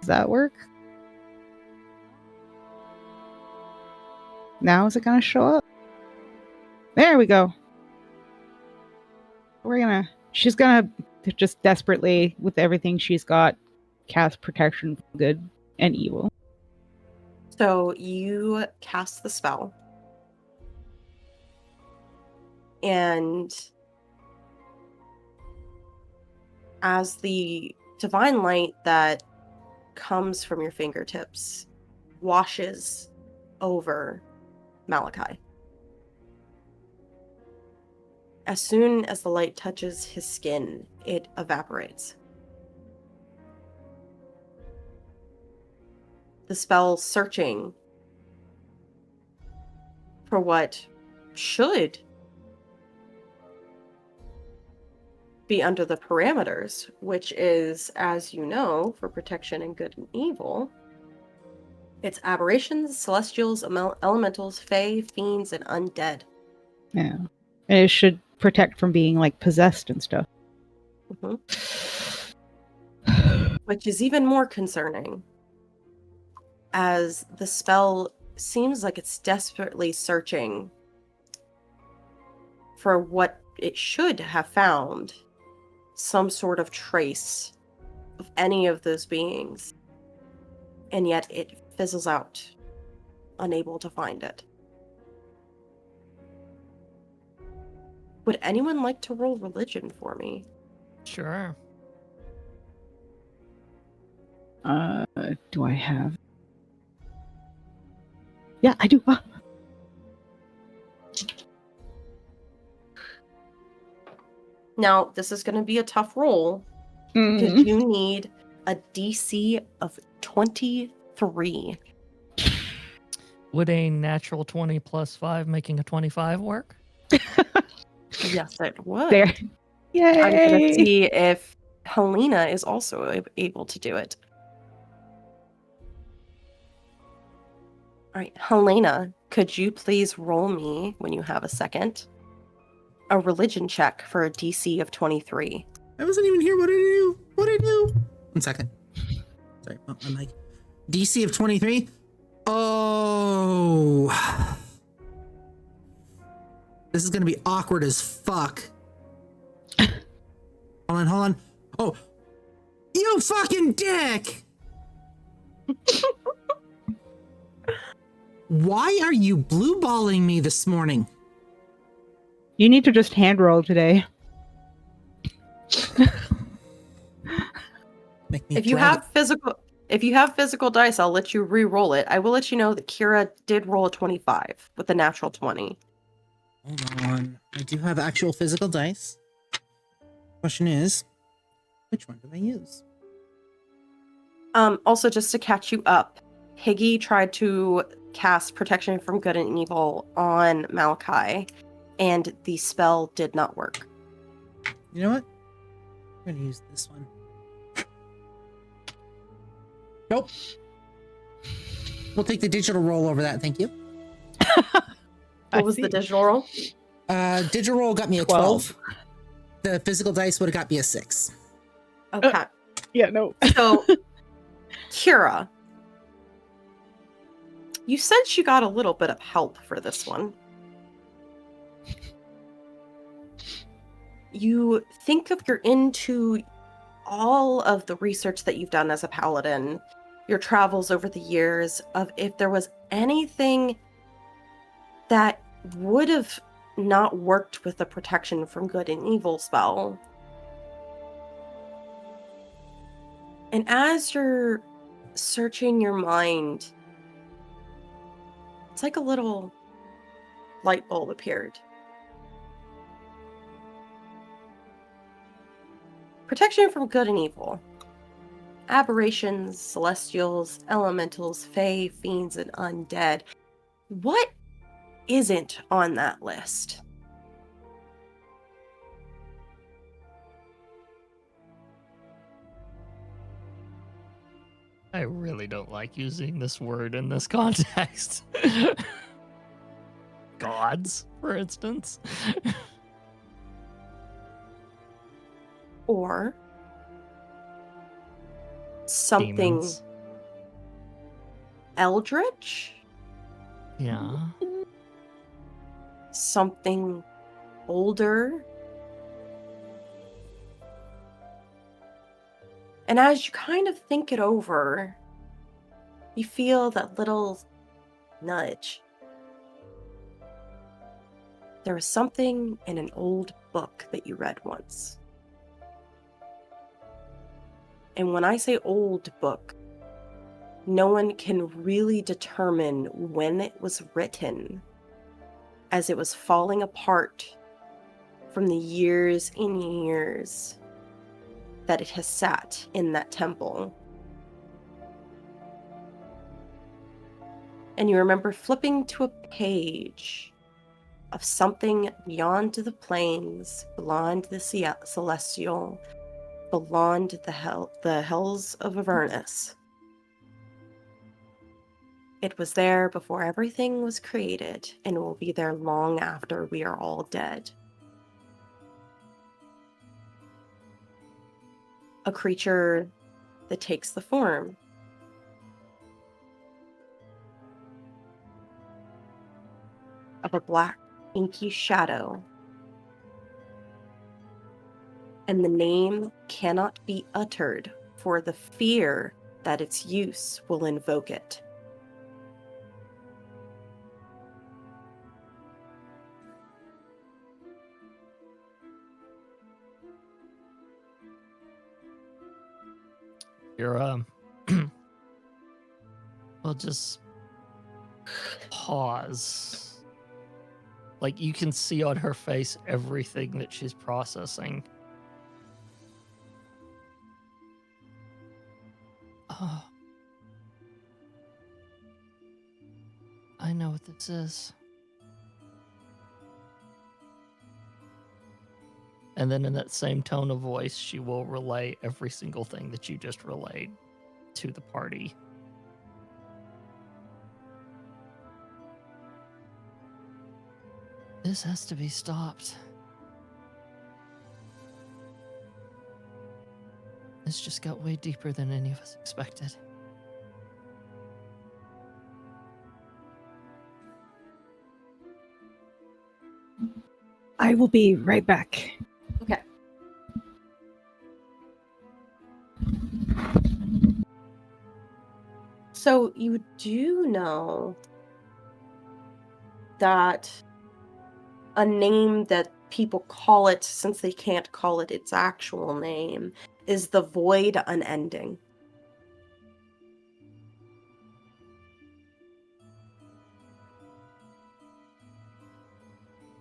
Does that work? Now is it gonna show up? There we go. She's gonna just desperately, with everything she's got, cast protection from good and evil. So you cast the spell. And as the divine light that comes from your fingertips washes over Malachi, as soon as the light touches his skin, it evaporates. The spell searching for what should be under the parameters, which is, as you know, for protection and good and evil, it's aberrations, celestials, elementals, fae, fiends, and undead. Yeah. And it should protect from being possessed and stuff. Mm-hmm. Which is even more concerning, as the spell seems like it's desperately searching for what it should have found, some sort of trace of any of those beings, and yet it fizzles out, unable to find it. Would anyone like to roll religion for me? Sure. Do I have? Yeah, I do. Now, this is going to be a tough roll because you need a DC of 23. Would a natural 20 plus 5 making a 25 work? Yes, it would. There. Yay! I'm going to see if Halina is also able to do it. All right, Helena, could you please roll me, when you have a second, a religion check for a DC of 23? I wasn't even here. What did I do? What did I do? 1 second. Sorry, my mic. DC of 23? Oh. This is going to be awkward as fuck. Hold on. Oh. You fucking dick! Why are you blue balling me this morning? You need to just hand roll today. Make me If you have physical dice, I'll let you re-roll it. I will let you know that Kira did roll a 25 with a natural 20. Hold on. I do have actual physical dice. Question is, which one do I use? Also, just to catch you up, Higgy tried to cast Protection from Good and Evil on Malachi, and the spell did not work. You know what? I'm gonna use this one. Nope. We'll take the digital roll over that, thank you. What was the digital roll? Digital roll got me a 12. The physical dice would have got me a 6. Okay. Yeah, no. So, Kira, you sense you got a little bit of help for this one. You think if you're into all of the research that you've done as a paladin, your travels over the years, of if there was anything that would have not worked with the Protection from Good and Evil spell. And as you're searching your mind, it's like a little light bulb appeared. Protection from Good and Evil. Aberrations, celestials, elementals, fae, fiends, and undead. What isn't on that list? I really don't like using this word in this context. Gods, for instance. Or something Demons. eldritch? Yeah. Something older? And as you kind of think it over, you feel that little nudge. There was something in an old book that you read once. And when I say old book, no one can really determine when it was written, as it was falling apart from the years and years that it has sat in that temple. And you remember flipping to a page of something beyond the plains, beyond the celestial, beyond the hells of Avernus. It was there before everything was created, and will be there long after we are all dead. A creature that takes the form of a black, inky shadow. And the name cannot be uttered for the fear that its use will invoke it. You're we'll just pause. Like, you can see on her face everything that she's processing. Oh. I know what this is. And then in that same tone of voice, she will relay every single thing that you just relayed to the party. This has to be stopped. This just got way deeper than any of us expected. I will be right back. Okay. So you do know that a name that people call it, since they can't call it its actual name, is the Void Unending.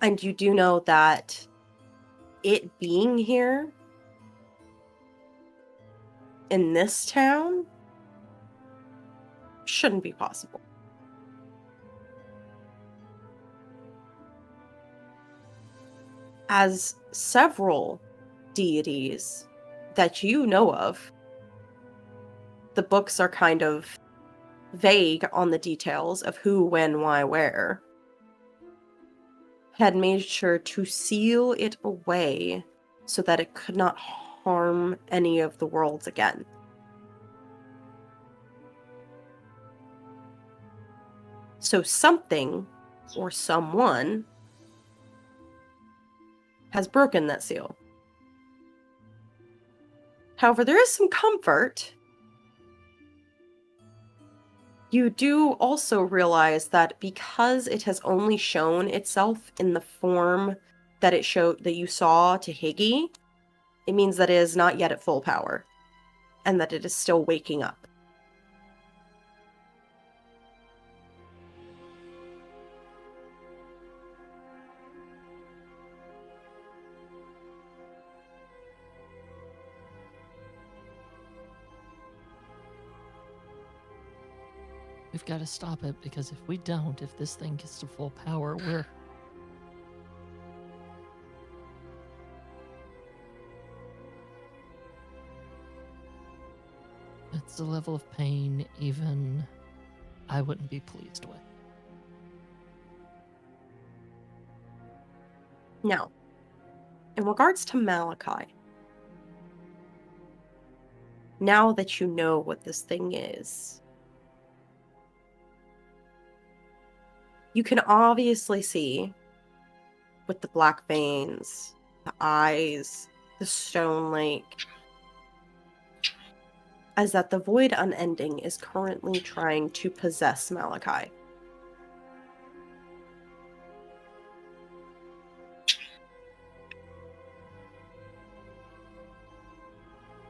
And you do know that it being here in this town shouldn't be possible. As several deities that you know of, the books are kind of vague on the details of who, when, why, where, had made sure to seal it away so that it could not harm any of the worlds again. So something or someone has broken that seal. However, there is some comfort. You do also realize that because it has only shown itself in the form that you saw to Higgy, it means that it is not yet at full power, and that it is still waking up. We've got to stop it, because if we don't, if this thing gets to full power, we're... It's a level of pain even I wouldn't be pleased with. Now, in regards to Malachi, now that you know what this thing is, you can obviously see, with the black veins, the eyes, the stone lake, as that the Void Unending is currently trying to possess Malachi.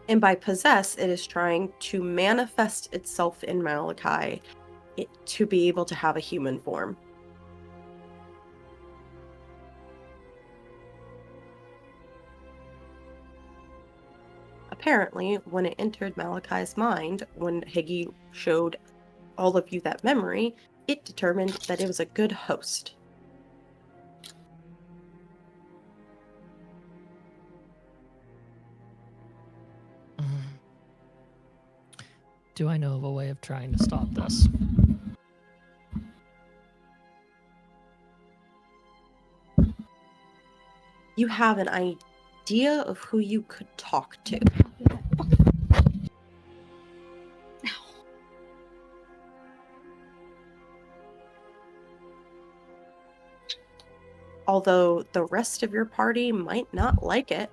And by possess, it is trying to manifest itself in Malachi to be able to have a human form. Apparently, when it entered Malachi's mind, when Higgy showed all of you that memory, it determined that it was a good host. Do I know of a way of trying to stop this? You have an idea of who you could talk to. Although the rest of your party might not like it.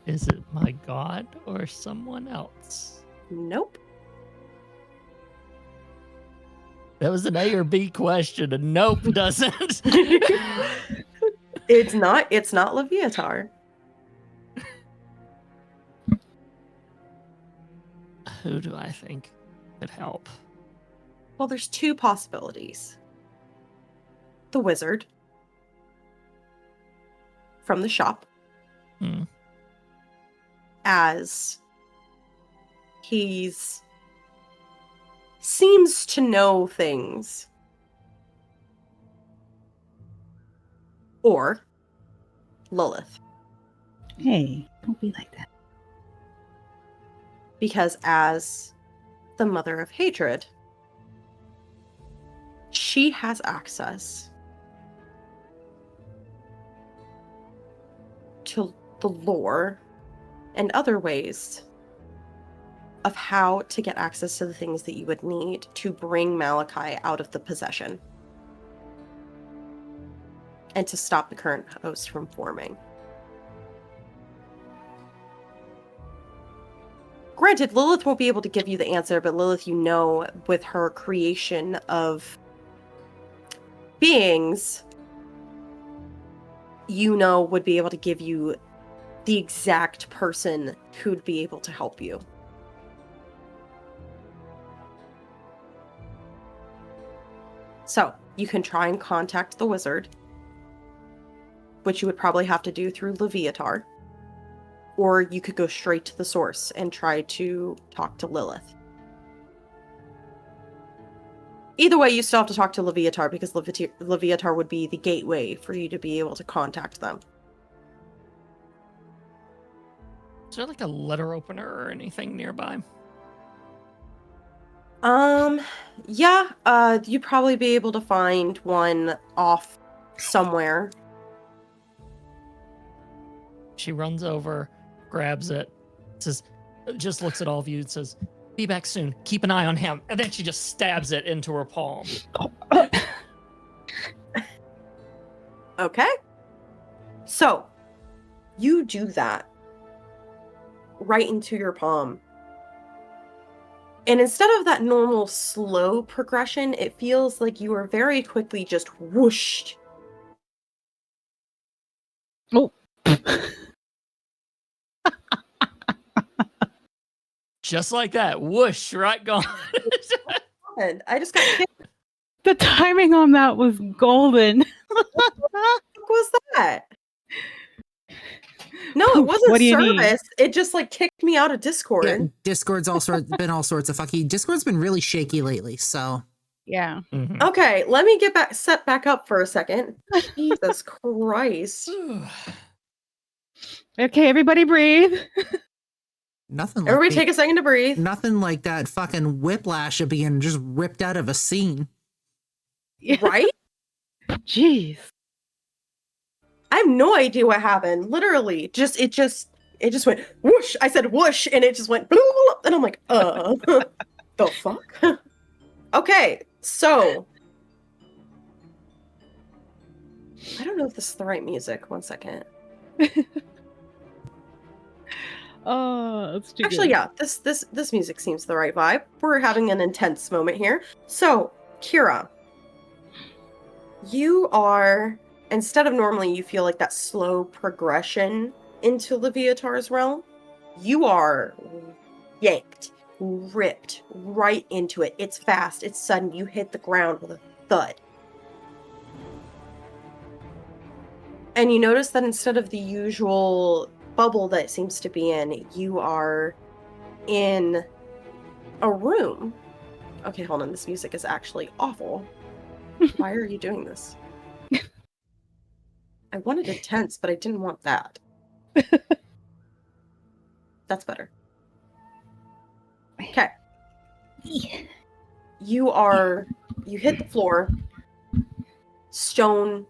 Is it my god or someone else? Nope. That was an A or B question, and nope doesn't. It's not Leviatar. Who do I think could help? Well, there's two possibilities. The wizard from the shop. As he's seems to know things. Or Lilith. Hey, don't be like that. Because as the Mother of Hatred, she has access to the lore and other ways of how to get access to the things that you would need to bring Malachi out of the possession and to stop the current host from forming. Granted, Lilith won't be able to give you the answer, but Lilith, you know, with her creation of beings, you know, would be able to give you the exact person who'd be able to help you. So, you can try and contact the wizard, which you would probably have to do through Leviatar. Or you could go straight to the source and try to talk to Lilith. Either way, you still have to talk to Leviatar because Leviatar would be the gateway for you to be able to contact them. Is there like a letter opener or anything nearby? Yeah, you'd probably be able to find one off somewhere. She runs over, grabs it, says, just looks at all of you and says, "Be back soon. Keep an eye on him." And then she just stabs it into her palm. Okay. So, you do that right into your palm. And instead of that normal slow progression, it feels like you are very quickly just whooshed. Oh. Just like that. Whoosh, right gone. And I just got hit. The timing on that was golden. What was that? No, it wasn't What do you need? service. It just like kicked me out of Discord. Yeah, Discord's been all sorts of fucky. Discord's been really shaky lately, so Yeah. Mhm. Okay, let me get set back up for a second. Jesus Christ. Okay, everybody breathe. nothing like Everybody take a second to breathe. nothing like that fucking whiplash of being just ripped out of a scene. Right? Jeez. I have no idea what happened. Literally, it just went whoosh. I said whoosh, and it just went blah, blah, blah, and I'm like, the fuck? Okay, so I don't know if this is the right music. One second. Oh, it's too Actually, good. yeah, this music seems the right vibe. We're having an intense moment here. So, Kira, you are, instead of normally you feel like that slow progression into Leviatar's realm, you are yanked, ripped right into it. It's fast, it's sudden, you hit the ground with a thud. And you notice that instead of the usual bubble that it seems to be in, you are in a room. Okay, hold on, this music is actually awful. Why are you doing this? I wanted intense, but I didn't want that. That's better. Okay. You hit the floor. Stone,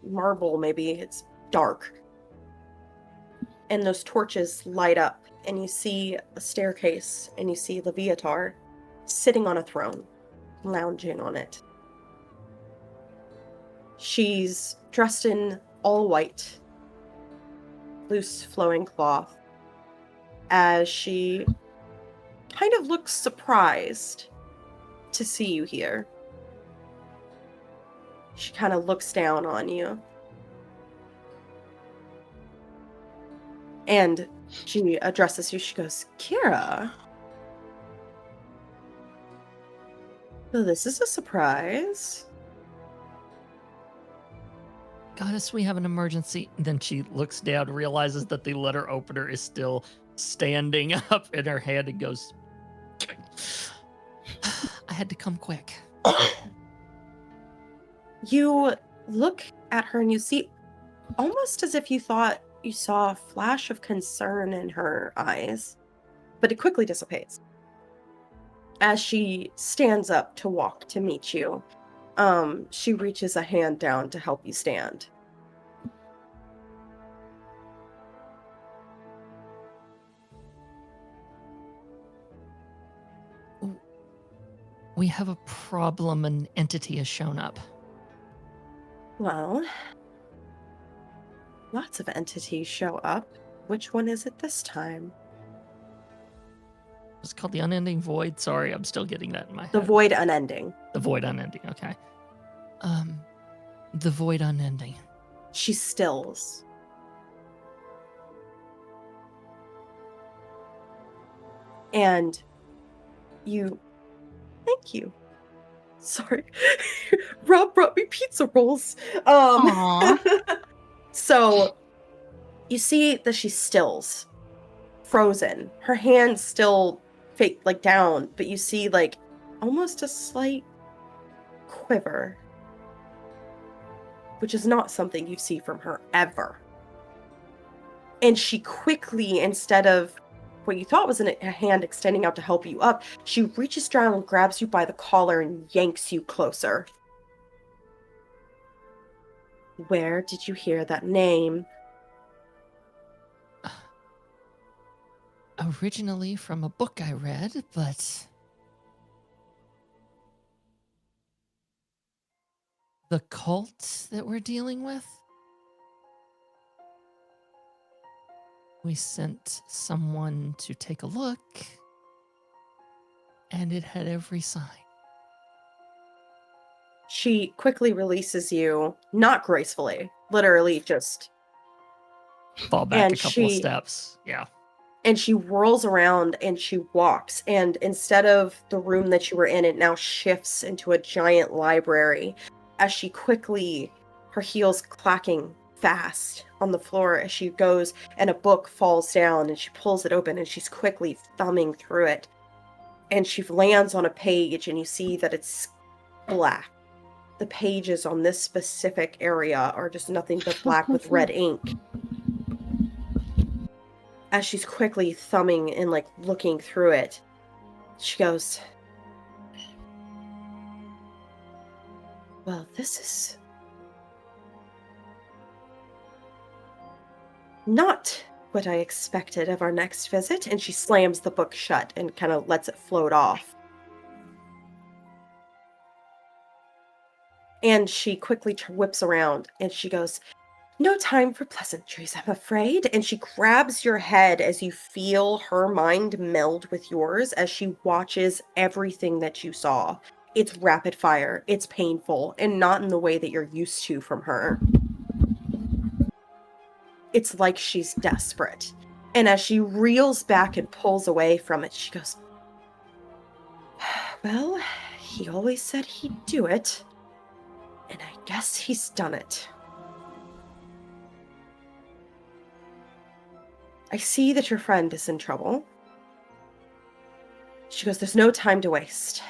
marble maybe, it's dark. And those torches light up, and you see a staircase, and you see Leviatar sitting on a throne, lounging on it. She's dressed in all white, loose flowing cloth, as she kind of looks surprised to see you here. She kind of looks down on you. And she addresses you. She goes, "Kira. Well, this is a surprise." Goddess, we have an emergency. And then she looks down, realizes that the letter opener is still standing up in her hand and goes, "I had to come quick." You look at her and you see, almost as if you thought you saw a flash of concern in her eyes, but it quickly dissipates. As she stands up to walk to meet you, she reaches a hand down to help you stand. We have a problem. An entity has shown up. Well, lots of entities show up. Which one is it this time? It's called the Unending Void. Sorry, I'm still getting that in my head. The Void Unending. The Void Unending, okay. The Void Unending. She stills. And you... Thank you. Sorry. Rob brought me pizza rolls. So, you see that she stills. Frozen. Her hand's still like down, but you see like almost a slight quiver, which is not something you see from her ever. And she quickly, instead of what you thought was a hand extending out to help you up, she reaches down and grabs you by the collar and yanks you closer. Where did you hear that name? Originally from a book I read, but the cult that we're dealing with? We sent someone to take a look, and it had every sign. She quickly releases you, not gracefully, literally just... Fall back a couple of steps, yeah. And she whirls around and she walks, and instead of the room that you were in, it now shifts into a giant library as she quickly, her heels clacking fast on the floor as she goes, and a book falls down and she pulls it open and she's quickly thumbing through it. And she lands on a page and you see that it's black. The pages on this specific area are just nothing but black with red ink. As she's quickly thumbing and like looking through it, she goes, well, this is not what I expected of our next visit. And she slams the book shut and kind of lets it float off. And she quickly whips around and she goes, no time for pleasantries, I'm afraid. And she grabs your head as you feel her mind meld with yours as she watches everything that you saw. It's rapid fire, it's painful, and not in the way that you're used to from her. It's like she's desperate. And as she reels back and pulls away from it, she goes, well, he always said he'd do it. And I guess he's done it. I see that your friend is in trouble. She goes, there's no time to waste.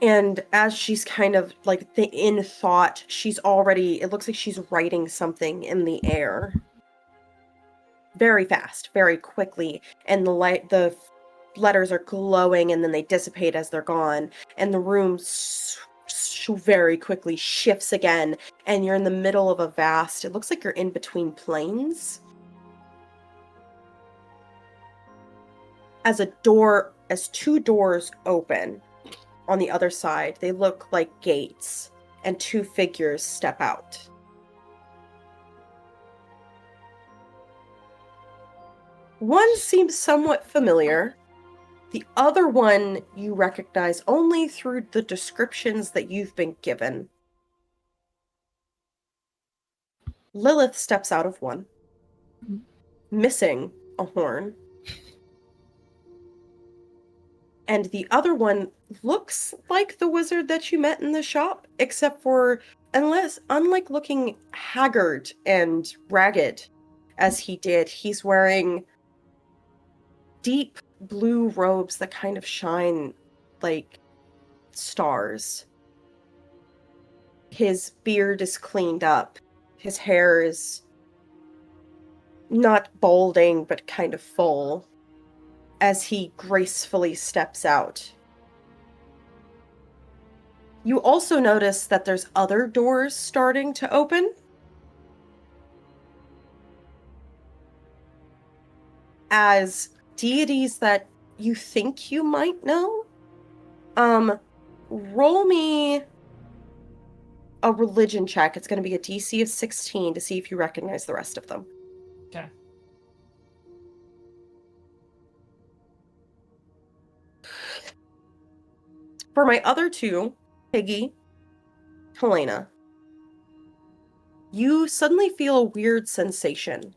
And as she's kind of like in thought, she's already, it looks like she's writing something in the air. Very fast, very quickly. And the letters are glowing and then they dissipate as they're gone. And the room very quickly shifts again, and you're in the middle of a vast, it looks like you're in between planes. As two doors open on the other side, they look like gates, and two figures step out. One seems somewhat familiar. The other one you recognize only through the descriptions that you've been given. Lilith steps out of one, missing a horn. And the other one looks like the wizard that you met in the shop, except for, unlike looking haggard and ragged as he did, he's wearing deep blue robes that kind of shine like stars. His beard is cleaned up. His hair is not balding, but kind of full, as he gracefully steps out. You also notice that there's other doors starting to open. As deities that you think you might know. Roll me a religion check. It's going to be a DC of 16 to see if you recognize the rest of them. Okay. For my other two, Higgy, Halina, you suddenly feel a weird sensation,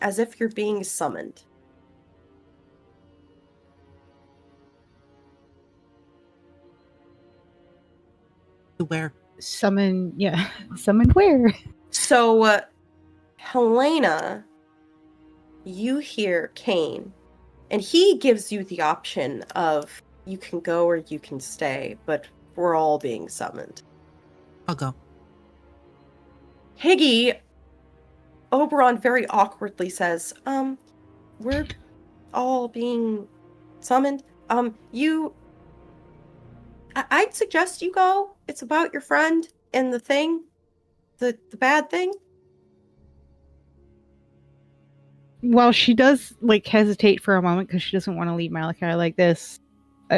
as if you're being summoned. Where? Summon, yeah. Summon where? So, Helena, you hear Kane, and he gives you the option of you can go or you can stay, but we're all being summoned. I'll go. Higgy, Oberon very awkwardly says, we're all being summoned. I'd suggest you go. It's about your friend and the thing. The bad thing. Well, she does like hesitate for a moment because she doesn't want to leave Malachi like this.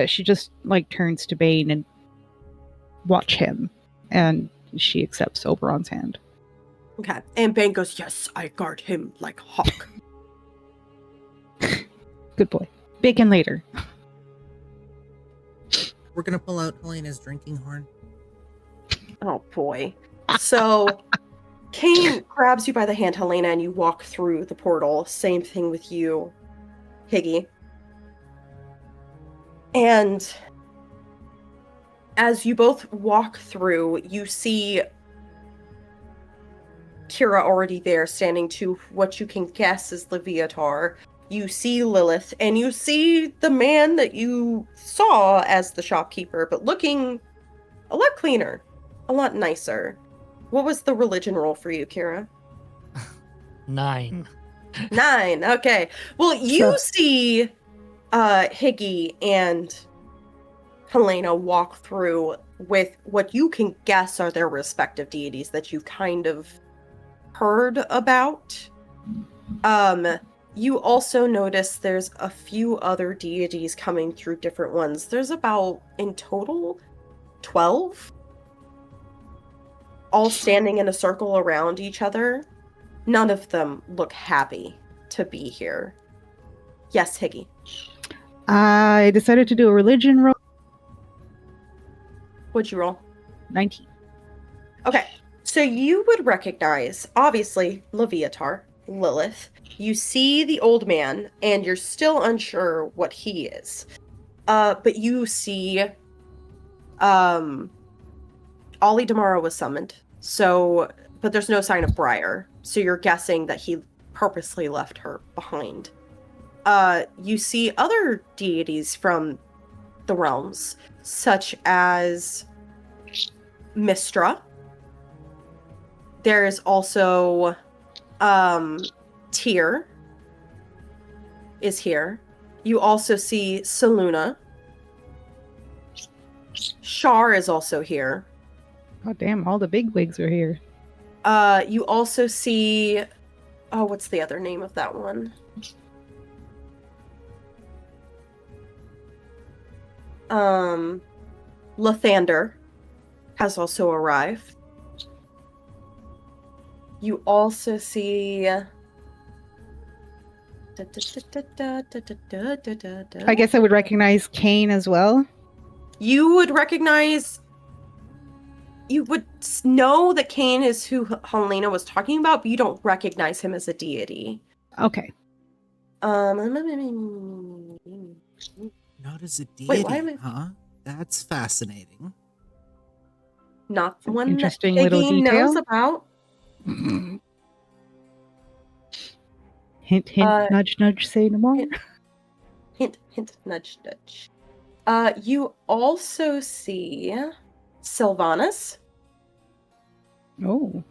She just like turns to Bane and watch him, and she accepts Oberon's hand. Okay. And Bane goes, yes, I guard him like hawk. Good boy. Bacon later. We're gonna pull out Helena's drinking horn. Oh boy. So Kane grabs you by the hand, Helena, and you walk through the portal. Same thing with you, Higgy. And as you both walk through, you see Kira already there, standing to what you can guess is Leviatar. You see Lilith, and you see the man that you saw as the shopkeeper, but looking a lot cleaner, a lot nicer. What was the religion roll for you, Kira? 9. 9, okay. Well, you see Higgy and Helena walk through with what you can guess are their respective deities that you kind of heard about. You also notice there's a few other deities coming through different ones. There's about, in total, 12. All standing in a circle around each other. None of them look happy to be here. Yes, Higgy. I decided to do a religion roll. What'd you roll? 19. Okay, so you would recognize, obviously, Leviatar, Lilith. You see the old man, and you're still unsure what he is. But you see, Ollie Damara was summoned, so, but there's no sign of Briar, so you're guessing that he purposely left her behind. You see other deities from the realms, such as Mistra. There is also Tyr is here. You also see Saluna. Shar is also here. God damn, all the big wigs are here. You also see, oh, what's the other name of that one? Lathander has also arrived. You also see... I guess I would recognize Kane as well. You would recognize... You would know that Kane is who Helena was talking about, but you don't recognize him as a deity. Okay. Not as a deity, Wait, why am I... huh? That's fascinating. Not the one Interesting that little Higgy detail. knows about. Hint, hint, nudge, nudge, say no more. Hint, hint, nudge, nudge. You also see Sylvanas. Oh.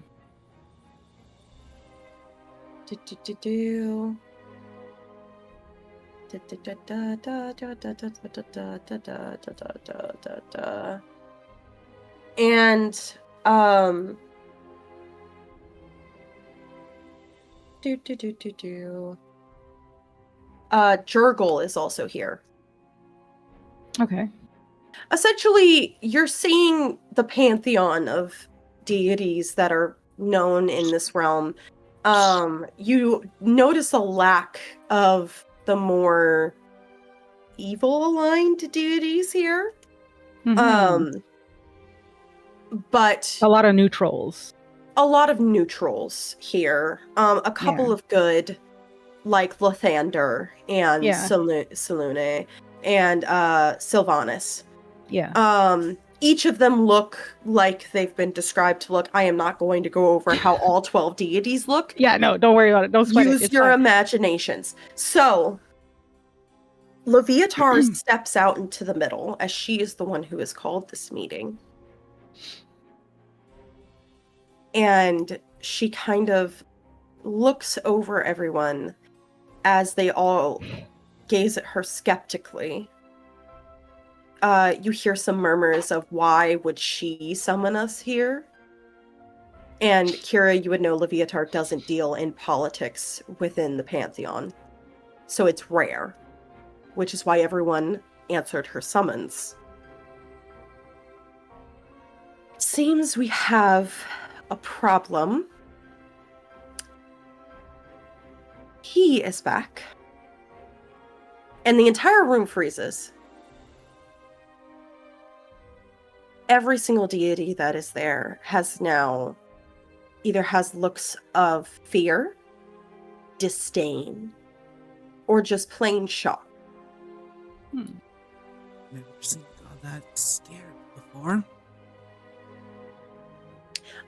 And Jurgle is also here. Okay. Essentially, you're seeing the pantheon of deities that are known in this realm. You notice a lack of the more evil-aligned deities here. Mhm. But A lot of neutrals. a lot of neutrals here. A couple of good, like Lathander and Yeah. Selune and Sylvanas. Yeah. Each of them look like they've been described to look. I am not going to go over how all 12 deities look. Yeah, no, don't worry about it. Don't sweat it. Use It's your fine. imaginations. So, Leviatar steps out into the middle, as she is the one who has called this meeting. And she kind of looks over everyone as they all gaze at her skeptically. You hear some murmurs of why would she summon us here? And Kira, you would know Leviatar doesn't deal in politics within the Pantheon. So it's rare, which is why everyone answered her summons. It seems we have a problem. He is back. And the entire room freezes. Every single deity that is there has now either has looks of fear, disdain, or just plain shock. Never seen all that scared before.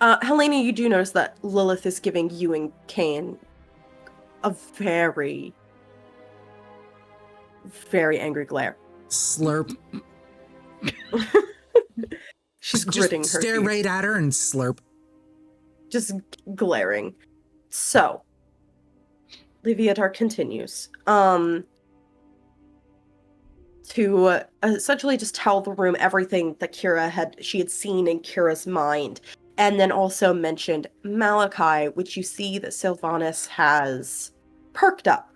Halina, you do notice that Lilith is giving you and Cain a very, very angry glare. Slurp. She's Just gritting her stare teeth. right at her and slurp. Just glaring. So, Leviatar continues. To essentially just tell the room everything that she had seen in Kira's mind. And then also mentioned Malachi, which you see that Sylvanas has perked up.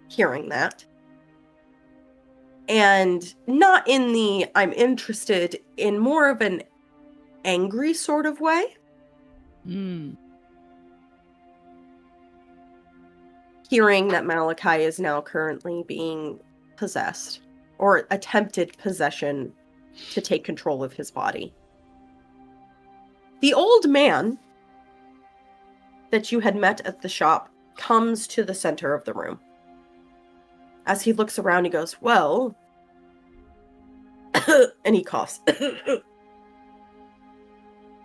Hearing that. And not in the I'm interested, in more of an angry sort of way. Hearing that Malachi is now currently being possessed, or attempted possession to take control of his body. The old man that you had met at the shop comes to the center of the room. As he looks around, he goes, well, and he coughs.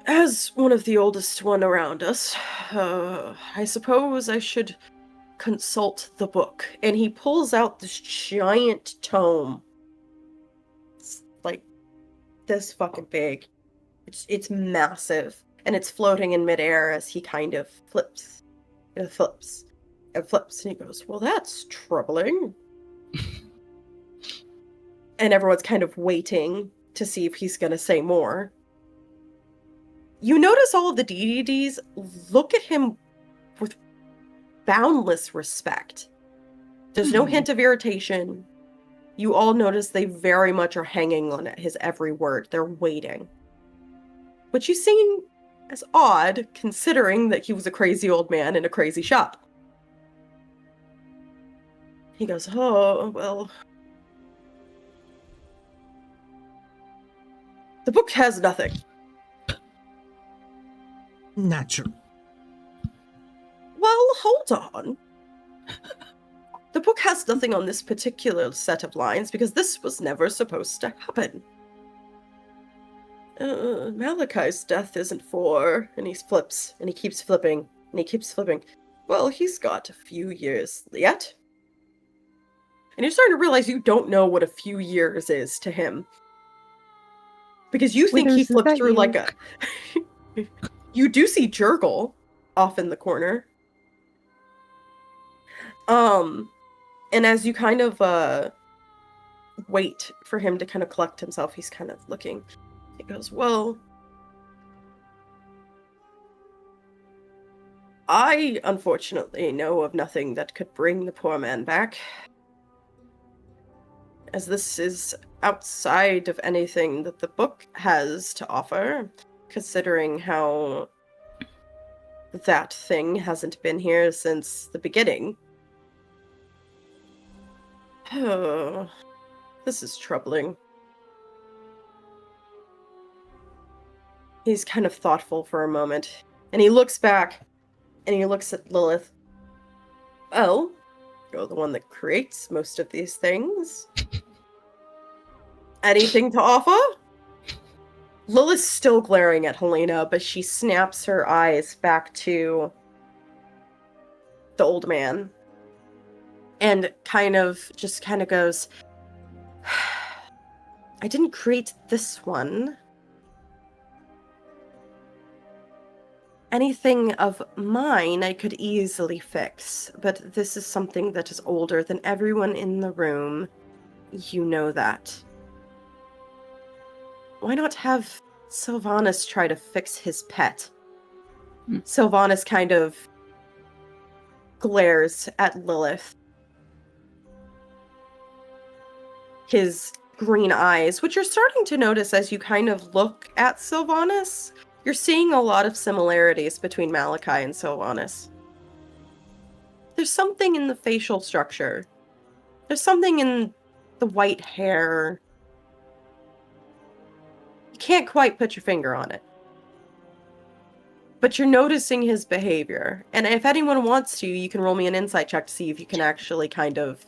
As one of the oldest one around us, I suppose I should consult the book. And he pulls out this giant tome. It's like this fucking big. It's massive. And it's floating in midair as he kind of flips. It flips. And flips. And he goes, well, that's troubling. And everyone's kind of waiting to see if he's going to say more. You notice all of the deities look at him with boundless respect. There's no hint of irritation. You all notice they very much are hanging on his every word. They're waiting. Which you seem as odd, considering that he was a crazy old man in a crazy shop. He goes, oh, well... The book has nothing. Natural. Well, hold on. The book has nothing on this particular set of lines because this was never supposed to happen. Malachi's death isn't for... And he flips, and he keeps flipping, and he keeps flipping. Well, he's got a few years yet. And you're starting to realize you don't know what a few years is to him. Because you think he Withers, is flipped that through you? like a... You do see Jurgle off in the corner. And as you kind of wait for him to kind of collect himself, he's kind of looking. He goes, well, I unfortunately know of nothing that could bring the poor man back, as this is outside of anything that the book has to offer, considering how that thing hasn't been here since the beginning. Oh, this is troubling. He's kind of thoughtful for a moment, and he looks back, and he looks at Lilith. Well, you're the one that creates most of these things. Anything to offer? Lilith's still glaring at Halina, but she snaps her eyes back to the old man and kind of goes, I didn't create this one. Anything of mine I could easily fix, but this is something that is older than everyone in the room. You know that. Why not have Sylvanas try to fix his pet? Sylvanas kind of glares at Lilith. His green eyes, which you're starting to notice as you kind of look at Sylvanas, you're seeing a lot of similarities between Malachi and Sylvanas. There's something in the facial structure. There's something in the white hair. You can't quite put your finger on it. But you're noticing his behavior. And if anyone wants to, you can roll me an insight check to see if you can actually kind of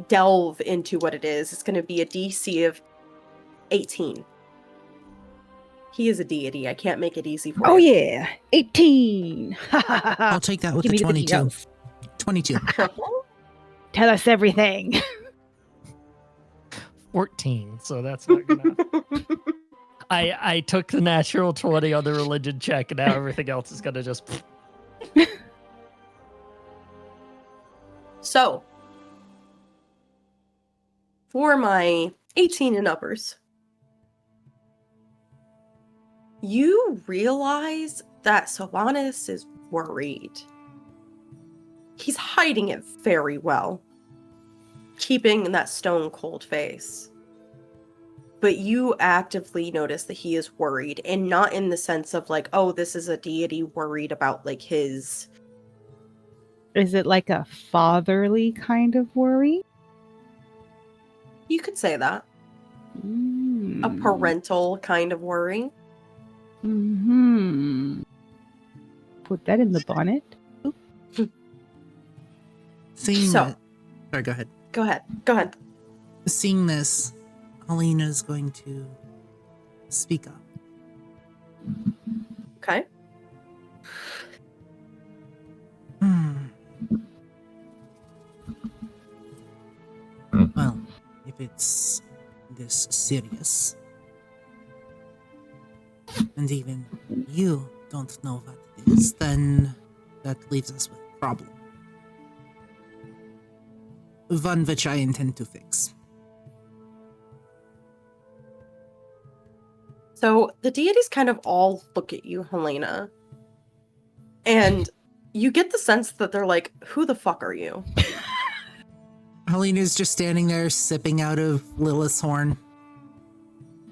delve into what it is. It's going to be a DC of 18. He is a deity. I can't make it easy for you. Oh yeah, 18. I'll take that with Give the me 22. details. 22. Tell us everything. 14, so that's not gonna. I took the natural 20 on the religion check, and now everything else is gonna just. So, for my 18 and uppers, you realize that Sylvanas is worried. He's hiding it very well, keeping that stone cold face. But you actively notice that he is worried, and not in the sense of like, oh, this is a deity worried about like his... Is it like a fatherly kind of worry? You could say that. A parental kind of worry. Mm-hmm. Put that in the bonnet. Seeing So- that, sorry, go ahead. Go ahead. Seeing this, Halina's going to speak up. Okay. Well, if it's this serious, and even you don't know what it is, then that leaves us with a problem. One which I intend to fix. So the deities kind of all look at you, Halina, and you get the sense that they're like, who the fuck are you? Halina's just standing there sipping out of Lilith's horn.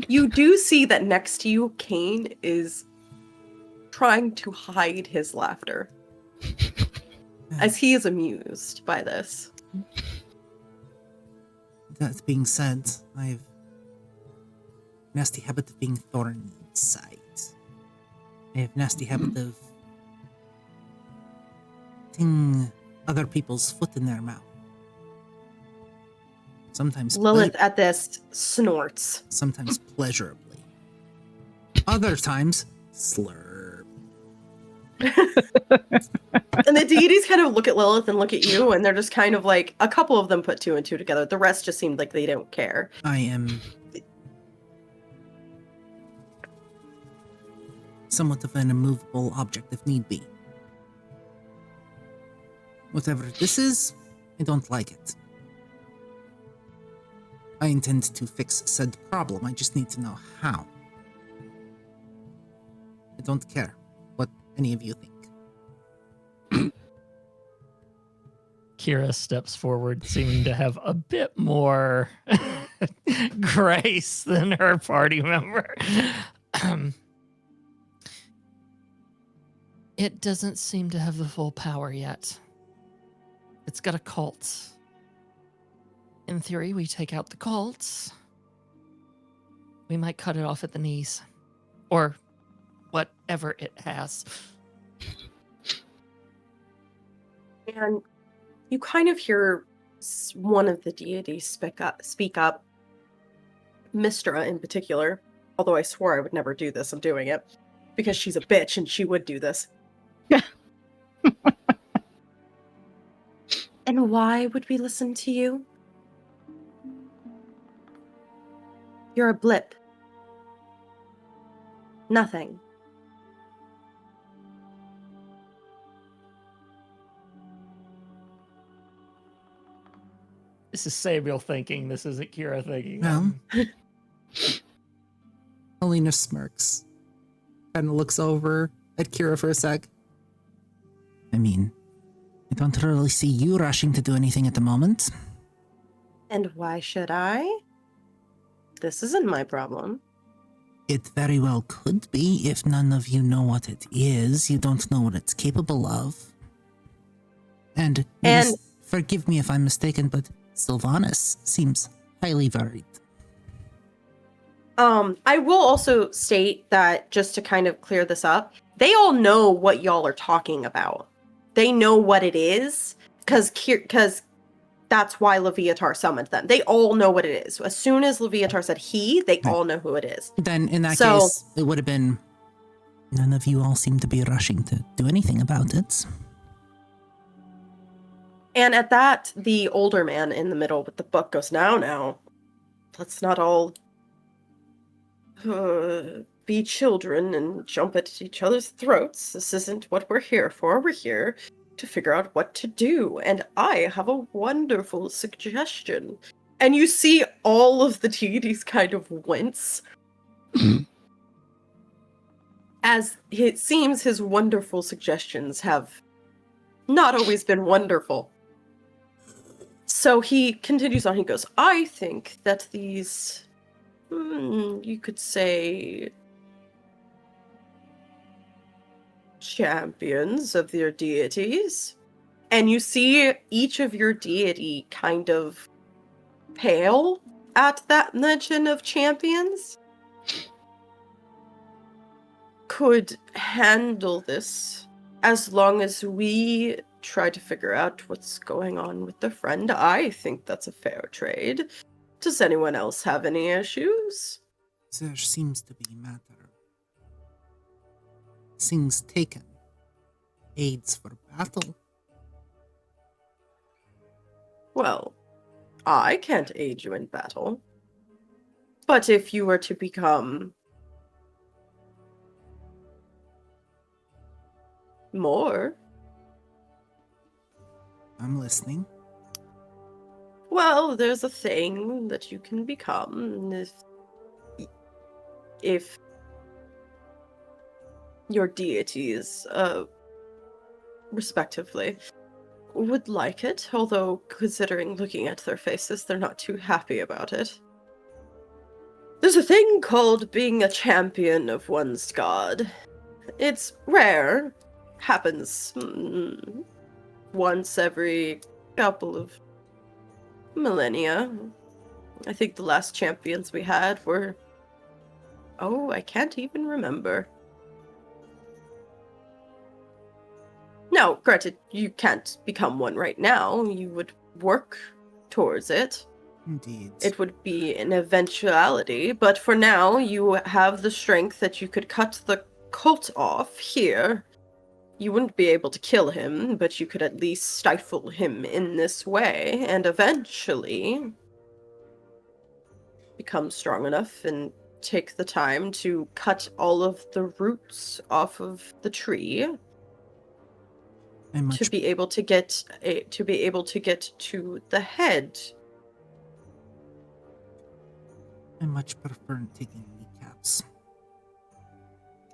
You do see that next to you, Kane is trying to hide his laughter, as he is amused by this. That being said, I have a nasty habit of being thorny inside. I have a nasty habit of putting other people's foot in their mouth. Sometimes Lilith at this snorts. sometimes pleasurably. Other times, slurp. And the deities kind of look at Lilith and look at you, and they're just kind of like, a couple of them put two and two together. The rest just seemed like they don't care. I am somewhat of an immovable object if need be. Whatever this is, I don't like it. I intend to fix said problem, I just need to know how. I don't care what any of you think. Kira steps forward, seeming to have a bit more grace than her party member. It doesn't seem to have the full power yet. It's got a cult. In theory, we take out the cults. We might cut it off at the knees. Or whatever it has. And you kind of hear one of the deities speak up. Mistra in particular. Although I swore I would never do this, I'm doing it. Because she's a bitch and she would do this. And why would we listen to you? You're a blip. Nothing. This is Samuel thinking. This isn't Kira thinking. Well, Halina smirks. Kind of looks over at Kira for a sec. I mean, I don't really see you rushing to do anything at the moment. And why should I? This isn't my problem. It very well could be if none of you know what it is. You don't know what it's capable of. And forgive me if I'm mistaken, but Sylvanas seems highly worried. I will also state that, just to kind of clear this up, they all know what y'all are talking about. They know what it is, because that's why Leviatar summoned them. They all know what it is. As soon as Leviatar said they all know who it is. Then, in that case, it would have been, none of you all seem to be rushing to do anything about it. And at that, the older man in the middle with the book goes, now, let's not all be children and jump at each other's throats. This isn't what we're here for. We're here to figure out what to do. And I have a wonderful suggestion. And you see all of the deities kind of wince. As it seems his wonderful suggestions have not always been wonderful. So he continues on. He goes, I think that these, you could say, champions of your deities, and you see each of your deity kind of pale at that mention of champions, could handle this as long as we try to figure out what's going on with the friend. I think that's a fair trade. Does anyone else have any issues? There seems to be a matter of things taken. Aids for battle. Well, I can't aid you in battle. But if you were to become more... I'm listening. Well, there's a thing that you can become if your deities, respectively, would like it, although considering looking at their faces, they're not too happy about it. There's a thing called being a champion of one's god. It's rare, happens once every couple of millennia. I think the last champions we had were... Oh, I can't even remember. Now, granted, you can't become one right now. You would work towards it. Indeed. It would be an eventuality, but for now, you have the strength that you could cut the cult off here. You wouldn't be able to kill him, but you could at least stifle him in this way, and eventually become strong enough and take the time to cut all of the roots off of the tree. to be able to get to the head. I much prefer taking kneecaps.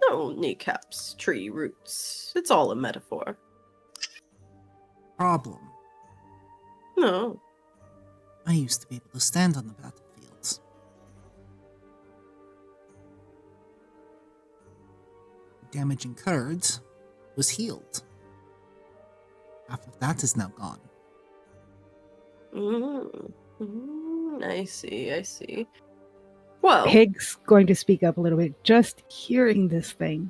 No kneecaps, tree roots. It's all a metaphor. Problem. No. I used to be able to stand on the battlefields. Damage incurred was healed. Half of that is now gone. I see. Well, Hig's going to speak up a little bit. Just hearing this thing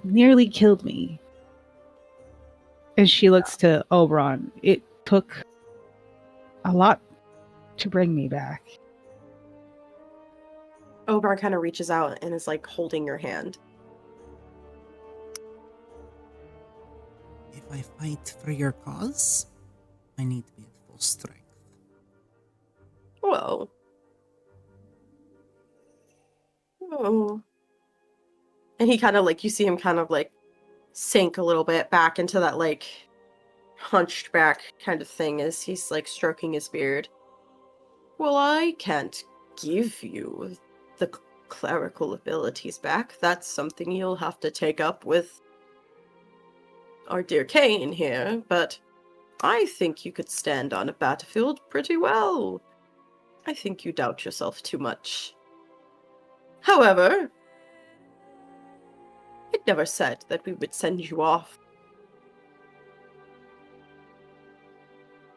nearly killed me. And she looks to Oberon. It took a lot to bring me back. Oberon kind of reaches out and is like holding your hand. If I fight for your cause, I need to be at full strength. Whoa. Oh. And he kind of like, you see him kind of like sink a little bit back into that like hunched back kind of thing as he's like stroking his beard. Well, I can't give you the clerical abilities back. That's something you'll have to take up with our dear Kane here, but I think you could stand on a battlefield pretty well. I think you doubt yourself too much. However, it never said that we would send you off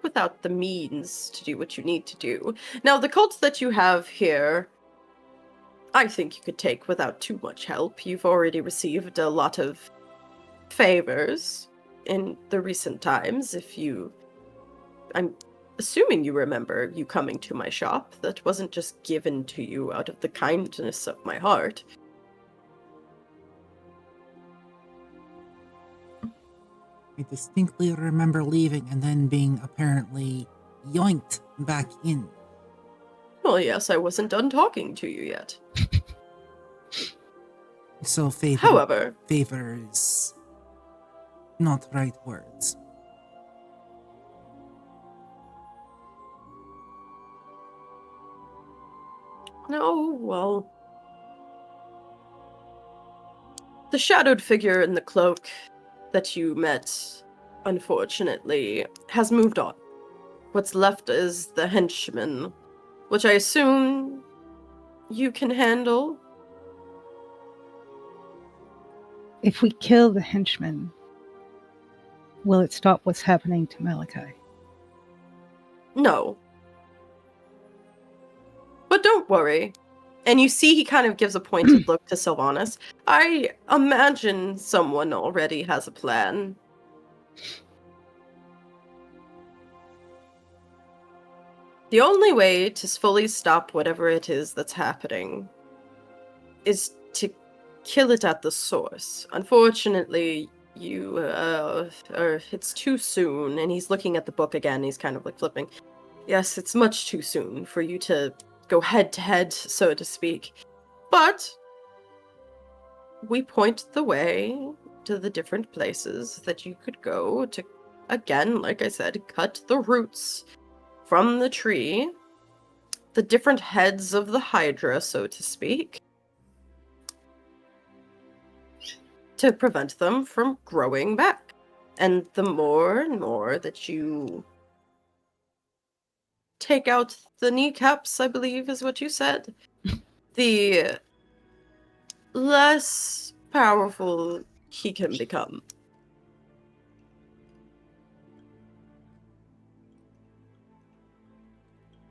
without the means to do what you need to do. Now, the cults that you have here, I think you could take without too much help. You've already received a lot of favors in the recent times. I'm assuming you remember you coming to my shop. That wasn't just given to you out of the kindness of my heart. I distinctly remember leaving and then being apparently yoinked back in. Well, yes, I wasn't done talking to you yet. So However, favor is not right words. no, well, the shadowed figure in the cloak that you met, unfortunately, has moved on. What's left is the henchman, which I assume you can handle. If we kill the henchman, will it stop what's happening to Malachi? No. But don't worry. And you see he kind of gives a pointed look to Sylvanas. I imagine someone already has a plan. The only way to fully stop whatever it is that's happening is to kill it at the source. Unfortunately, it's too soon. And he's looking at the book again. He's kind of like flipping. Yes, it's much too soon for you to go head to head, so to speak. But we point the way to the different places that you could go to, again, like I said, cut the roots from the tree, the different heads of the Hydra, so to speak, to prevent them from growing back. And the more and more that you take out the kneecaps, I believe is what you said, the less powerful he can become.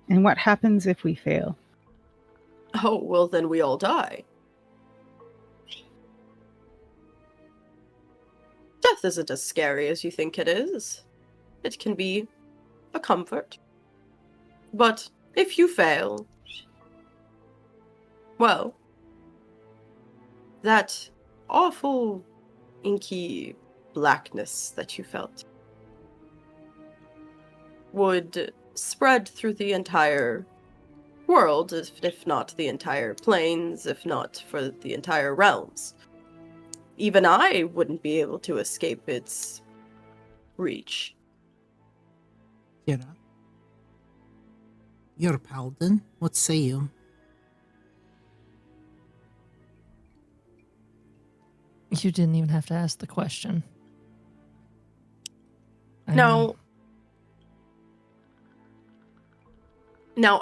And what happens if we fail? Oh, well, then we all die. Death isn't as scary as you think it is. It can be a comfort. But if you fail, well, that awful inky blackness that you felt would spread through the entire world, if not the entire planes, if not for the entire realms. even I wouldn't be able to escape its reach. Kira? You're a paladin. What say you? You didn't even have to ask the question. Now,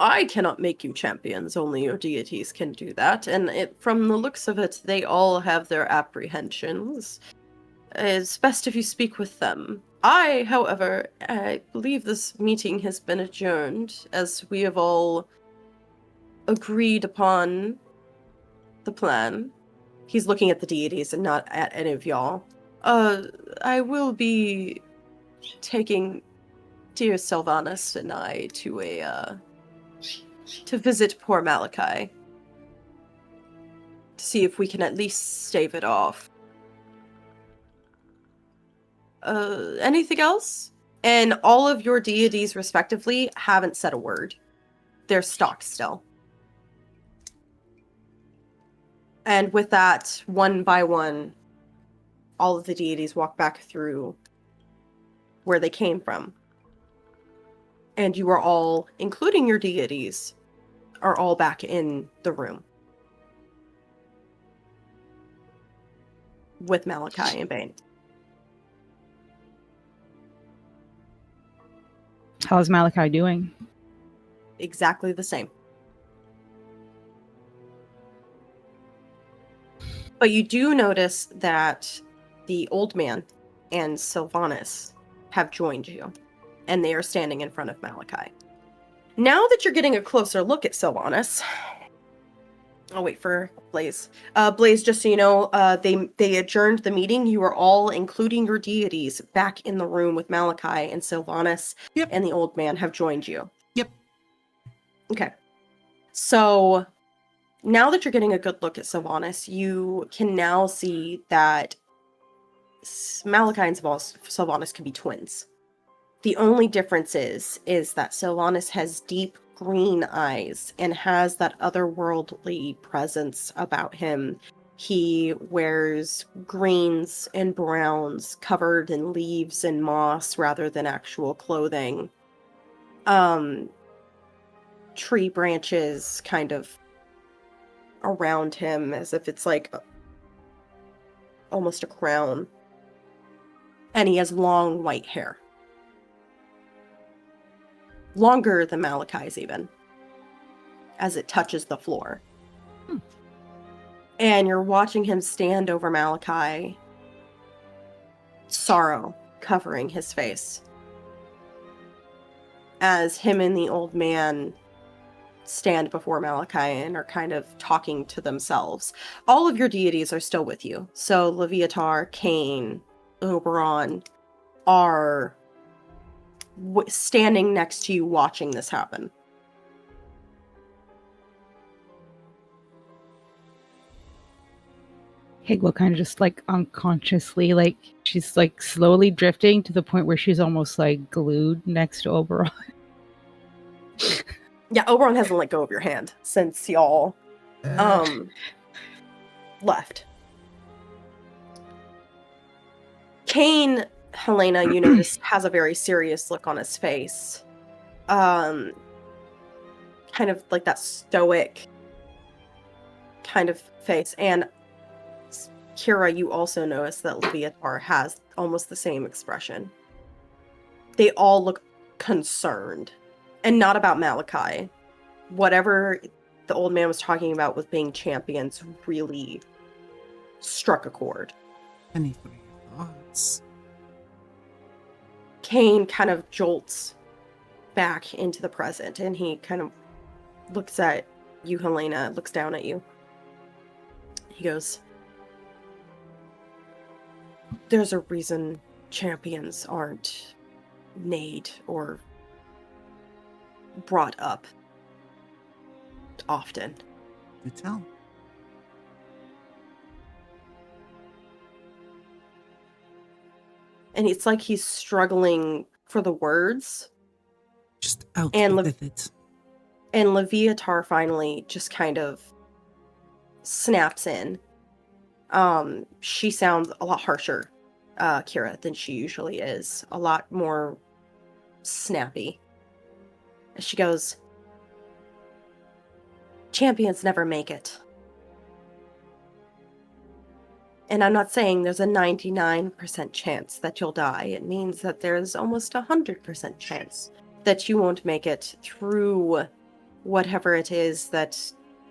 I cannot make you champions. Only your deities can do that. And from the looks of it, they all have their apprehensions. It's best if you speak with them. I, however, I believe this meeting has been adjourned, as we have all agreed upon the plan. He's looking at the deities and not at any of y'all. I will be taking dear Sylvanus and I to to visit poor Malachi. To see if we can at least stave it off. Anything else? And all of your deities, respectively, haven't said a word. They're stocked still. And with that, one by one, all of the deities walk back through where they came from. And you are all, including your deities, are all back in the room. With Malachi and Bane. How's Malachi doing? Exactly the same. But you do notice that the old man and Sylvanus have joined you, and they are standing in front of Malachi. Now that you're getting a closer look at Sylvanus, I'll wait for Blaze. Blaze, just so you know, they adjourned the meeting. You are all, including your deities, back in the room with Malachi, and Sylvanus and the old man have joined you. Yep. Okay. So now that you're getting a good look at Sylvanus, you can now see that Malachi and Sylvanus can be twins. The only difference is that Sylvanus has deep green eyes and has that otherworldly presence about him. He wears greens and browns covered in leaves and moss rather than actual clothing. Tree branches kind of around him as if it's like almost a crown. And he has long white hair. Longer than Malachi's even, as it touches the floor. And you're watching him stand over Malachi, sorrow covering his face, as him and the old man stand before Malachi and are kind of talking to themselves. All of your deities are still with you. So Leviatar, Cain, Oberon are standing next to you watching this happen. Higgy will kind of just like unconsciously, like she's like slowly drifting to the point where she's almost like glued next to Oberon. Yeah, Oberon hasn't let go of your hand since y'all left. Cain, Helena, you notice, has a very serious look on his face. Kind of like that stoic kind of face. And Kira, you also notice that Leviatar has almost the same expression. They all look concerned. And not about Malachi. Whatever the old man was talking about with being champions really struck a chord. Any for your thoughts? Cain kind of jolts back into the present, and he kind of looks at you, Helena, looks down at you. He goes, "There's a reason champions aren't made or brought up often." Do tell. And it's like he's struggling for the words. Just out And with it. And Leviatar finally just kind of snaps in. She sounds a lot harsher, Kira, than she usually is. A lot more snappy. She goes, champions never make it. And I'm not saying there's a 99% chance that you'll die. It means that there's almost a 100% chance that you won't make it through whatever it is that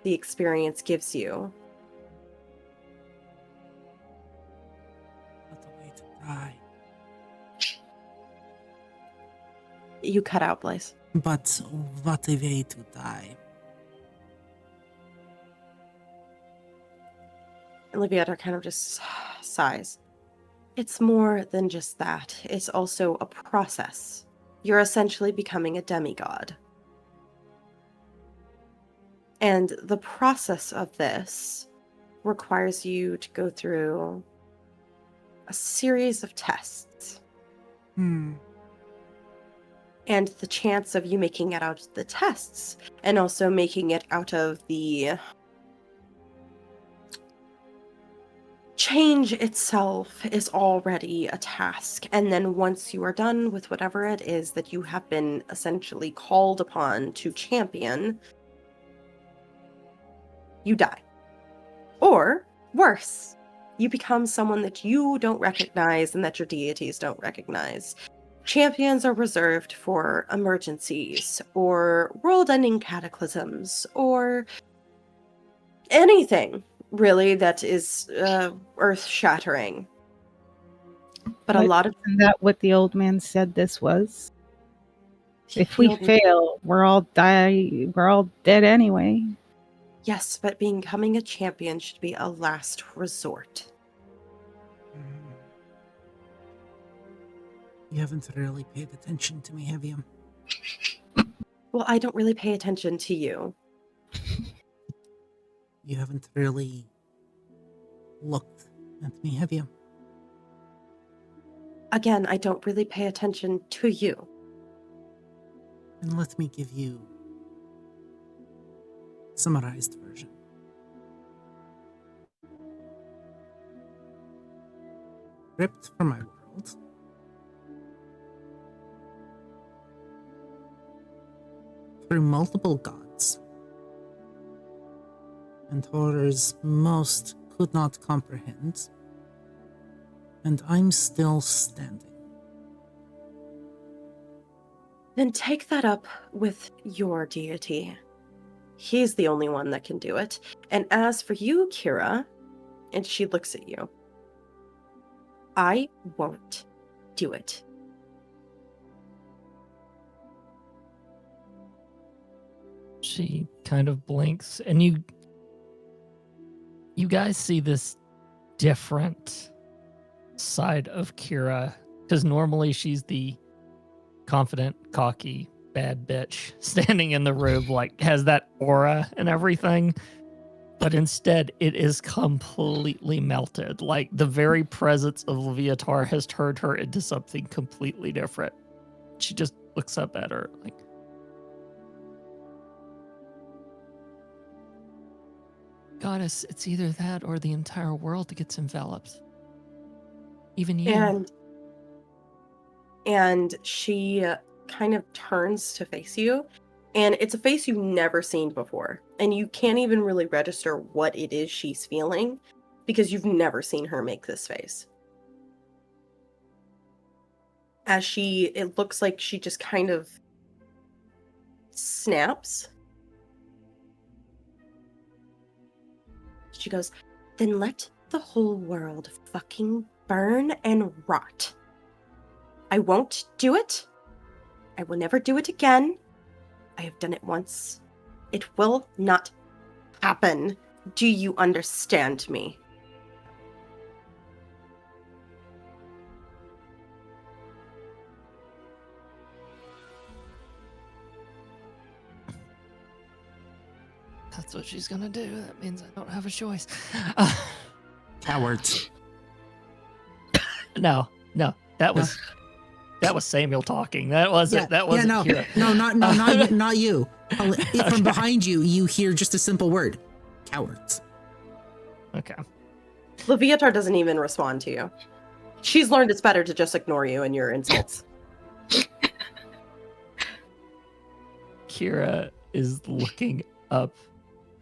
the experience gives you. What a way to die. You cut out, Blaze. But what a way to die. And Leviatar kind of just sighs. It's more than just that. It's also a process. You're essentially becoming a demigod. And the process of this requires you to go through a series of tests. And the chance of you making it out of the tests and also making it out of the change itself is already a task. And then once you are done with whatever it is that you have been essentially called upon to champion, you die. Or, worse, you become someone that you don't recognize and that your deities don't recognize. Champions are reserved for emergencies, or world-ending cataclysms, or anything, really, that is earth-shattering. But a lot of... Isn't that what the old man said this was? If the we old- fail, we're all dead anyway. Yes, but becoming a champion should be a last resort. You haven't really paid attention to me, have you? Well, I don't really pay attention to you. You haven't really looked at me, have you? Again, I don't really pay attention to you. And let me give you a summarized version. Ripped from my world. Through multiple gods. And horrors most could not comprehend. And I'm still standing. Then take that up with your deity. He's the only one that can do it. And as for you, Kira, and she looks at you, I won't do it. She kind of blinks, and you guys see this different side of Kira, because normally she's the confident, cocky, bad bitch standing in the room, like has that aura and everything. But instead, it is completely melted. Like the very presence of Leviatar has turned her into something completely different. She just looks up at her like, Goddess, it's either that or the entire world gets enveloped. Even you. And she kind of turns to face you, and it's a face you've never seen before. And you can't even really register what it is she's feeling because you've never seen her make this face. It looks like she just kind of snaps. She goes, then let the whole world fucking burn and rot. I won't do it. I will never do it again. I have done it once. It will not happen. Do you understand me? That's what she's gonna do. That means I don't have a choice. Cowards. No. That was Samuel talking. That wasn't. That wasn't. no, Kira. not you. From behind you, you hear just a simple word: cowards. Okay. Leviatar doesn't even respond to you. She's learned it's better to just ignore you and your insults. Kira is looking up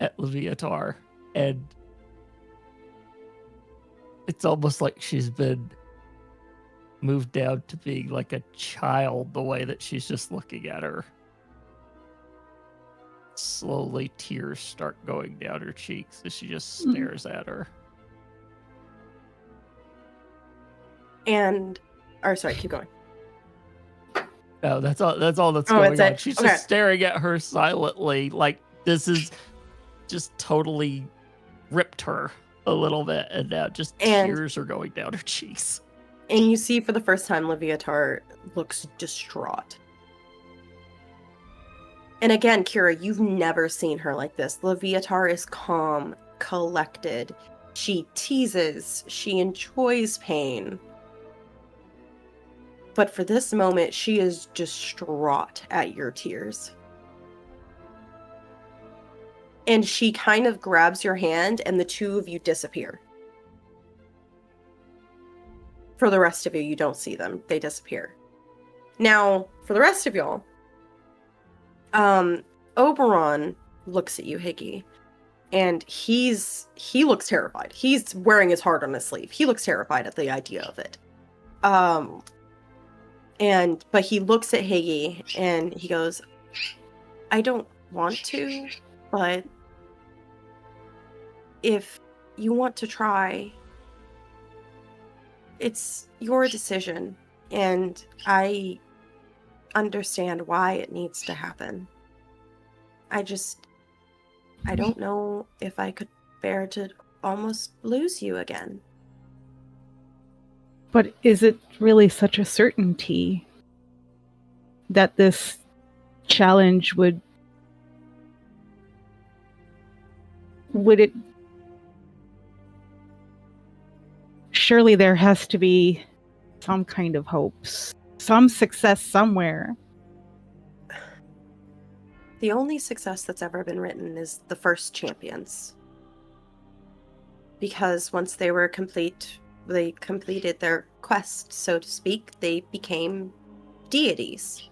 at Leviatar, and it's almost like she's been moved down to being like a child, the way that she's just looking at her. Slowly, tears start going down her cheeks as she just stares at her. Sorry, keep going. No, that's all that's going on. She's just staring at her silently, like this is just totally ripped her a little bit, and now just tears are going down her cheeks. And you see for the first time Leviatar looks distraught. And again, Kira, you've never seen her like this. Leviatar is calm, collected. She teases. She enjoys pain. But for this moment, she is distraught at your tears. And she kind of grabs your hand, and the two of you disappear. For the rest of you, you don't see them. They disappear. Now, for the rest of y'all, Oberon looks at you, Higgy, and he looks terrified. He's wearing his heart on his sleeve. He looks terrified at the idea of it. But he looks at Higgy and he goes, I don't want to, but if you want to try, it's your decision, and I understand why it needs to happen. I don't know if I could bear to almost lose you again. But is it really such a certainty that this challenge would it? Surely there has to be some kind of hopes, some success somewhere. The only success that's ever been written is the first champions. Because once they were they completed their quest, so to speak, they became deities.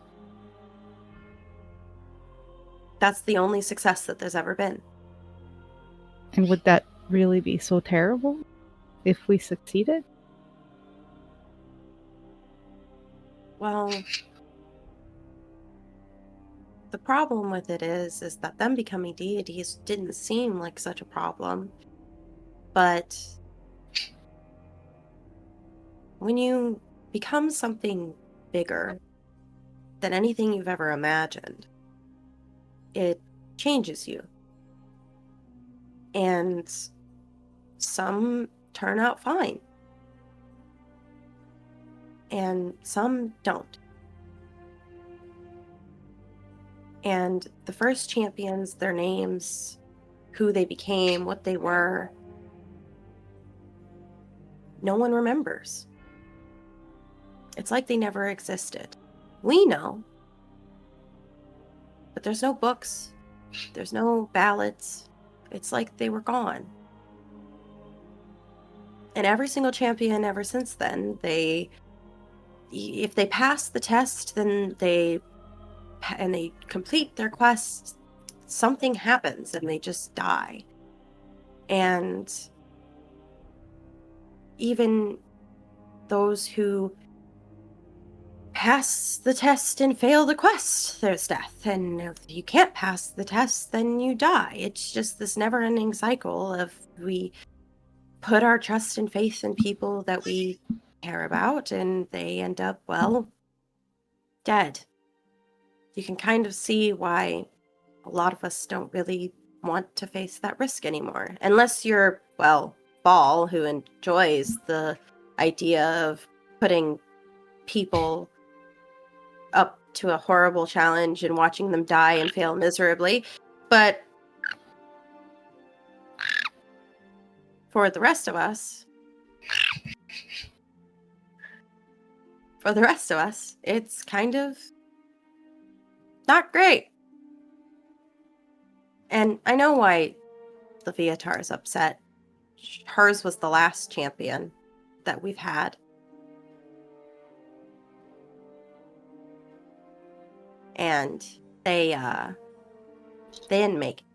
That's the only success that there's ever been. And would that really be so terrible if we succeeded? Well, the problem with it is that them becoming deities didn't seem like such a problem. But when you become something bigger than anything you've ever imagined, it changes you. And some turn out fine. And some don't. And the first champions, their names, who they became, what they were, no one remembers. It's like they never existed. We know. But there's no books. There's no ballads. It's like they were gone. And every single champion ever since then, if they pass the test, then they complete their quest, something happens and they just die. And even those who pass the test and fail the quest, there's death. And if you can't pass the test, then you die. It's just this never-ending cycle of we put our trust and faith in people that we care about, and they end up, well, dead. You can kind of see why a lot of us don't really want to face that risk anymore. Unless you're, well, Ball, who enjoys the idea of putting people up to a horrible challenge and watching them die and fail miserably. But for the rest of us, it's kind of not great. And I know why Leviatar is upset. hers was the last champion that we've had. And they didn't make it.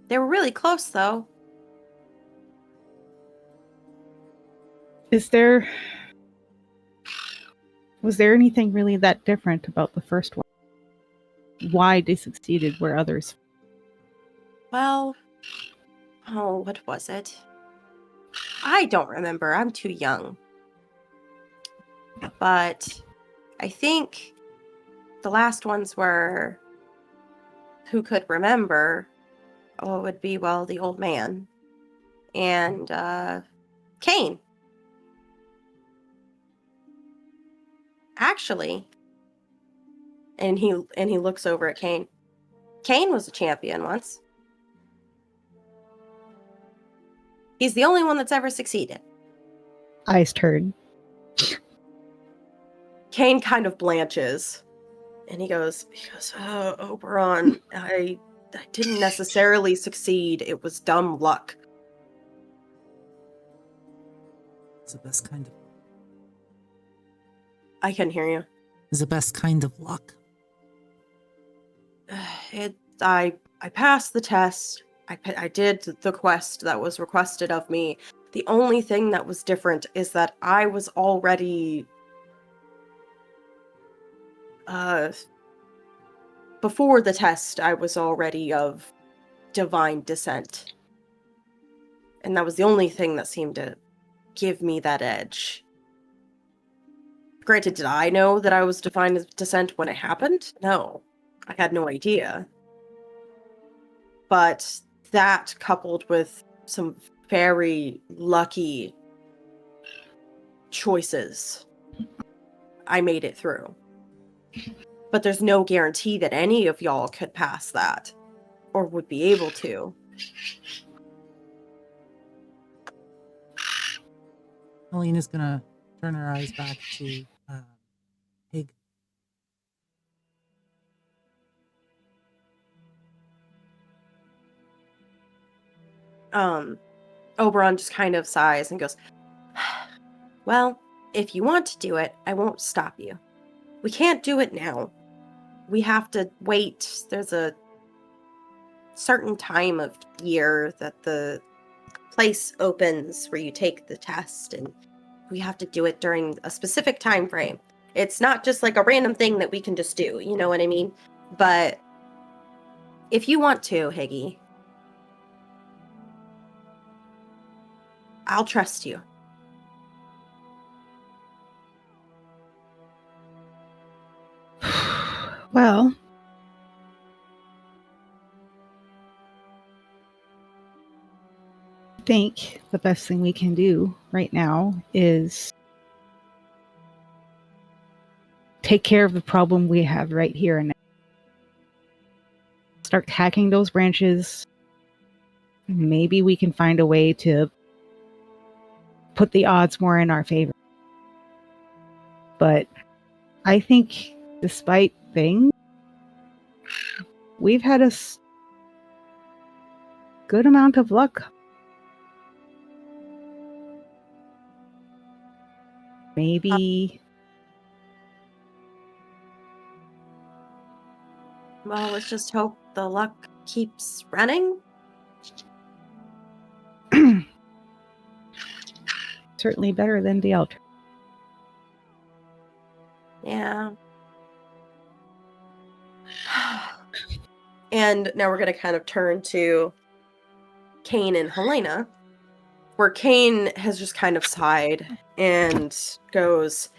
They were really close, though. Was there anything really that different about the first one? Why they succeeded where others? Well, oh, what was it? I don't remember. I'm too young. But I think the last ones were who could remember. Oh, it would be, well, the old man and Cain. Actually, and he looks over at Cain. Cain was a champion once. He's the only one that's ever succeeded. Eyes turn. Cain kind of blanches, and he goes, oh, Oberon, I didn't necessarily succeed. It was dumb luck. It's the best kind of. I can hear you. It's the best kind of luck. I passed the test. I did the quest that was requested of me. The only thing that was different is that I was already before the test, I was already of divine descent. And that was the only thing that seemed to give me that edge. Granted, did I know that I was divine descent when it happened? No. I had no idea. But that, coupled with some very lucky choices, I made it through. But there's no guarantee that any of y'all could pass that, or would be able to. Helena's gonna turn her eyes back to Hig. Oberon just kind of sighs and goes, well, if you want to do it, I won't stop you. We can't do it now. We have to wait. There's a certain time of year that the place opens where you take the test, and we have to do it during a specific time frame. It's not just like a random thing that we can just do, you know what I mean? But if you want to, Higgy, I'll trust you. Well, I think the best thing we can do right now is take care of the problem we have right here and now. Start hacking those branches. Maybe we can find a way to put the odds more in our favor. But I think despite things, we've had a good amount of luck. Maybe. Well, let's just hope the luck keeps running. Certainly better than the altar. Yeah. And now we're going to kind of turn to Cain and Halina, where Cain has just kind of sighed and goes,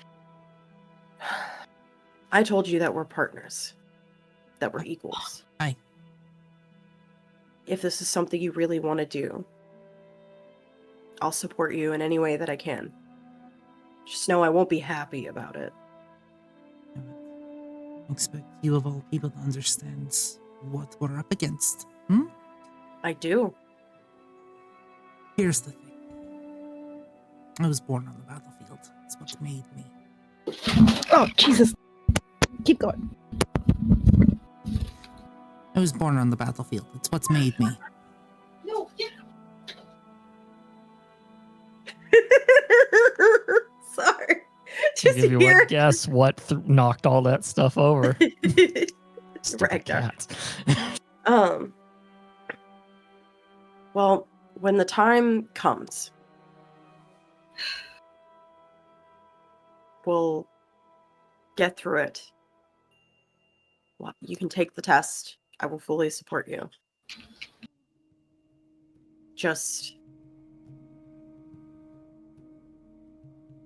I told you that we're partners, that we're equals. Hi. If this is something you really want to do, I'll support you in any way that I can. Just know I won't be happy about it. I expect you of all people to understand what we're up against. I do. Here's the thing. I was born on the battlefield. It's what made me. Oh, Jesus. Keep going. I was born on the battlefield. It's what's made me. just give you hear one guess what knocked all that stuff over. Stupid Ragnar. cats. Well, when the time comes, we'll get through it. Well, you can take the test. I will fully support you. Just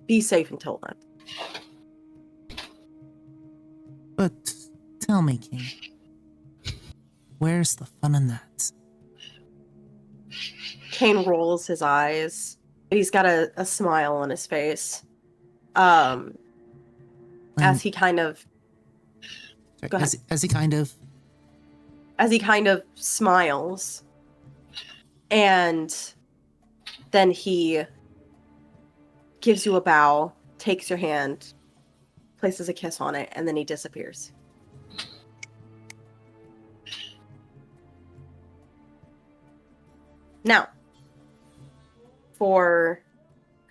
be safe until then. But tell me, King, where's the fun in that? Kane rolls his eyes. He's got a smile on his face. As he kind of Go ahead. As he kind of smiles, and then he gives you a bow, takes your hand, places a kiss on it, and then he disappears. Now, for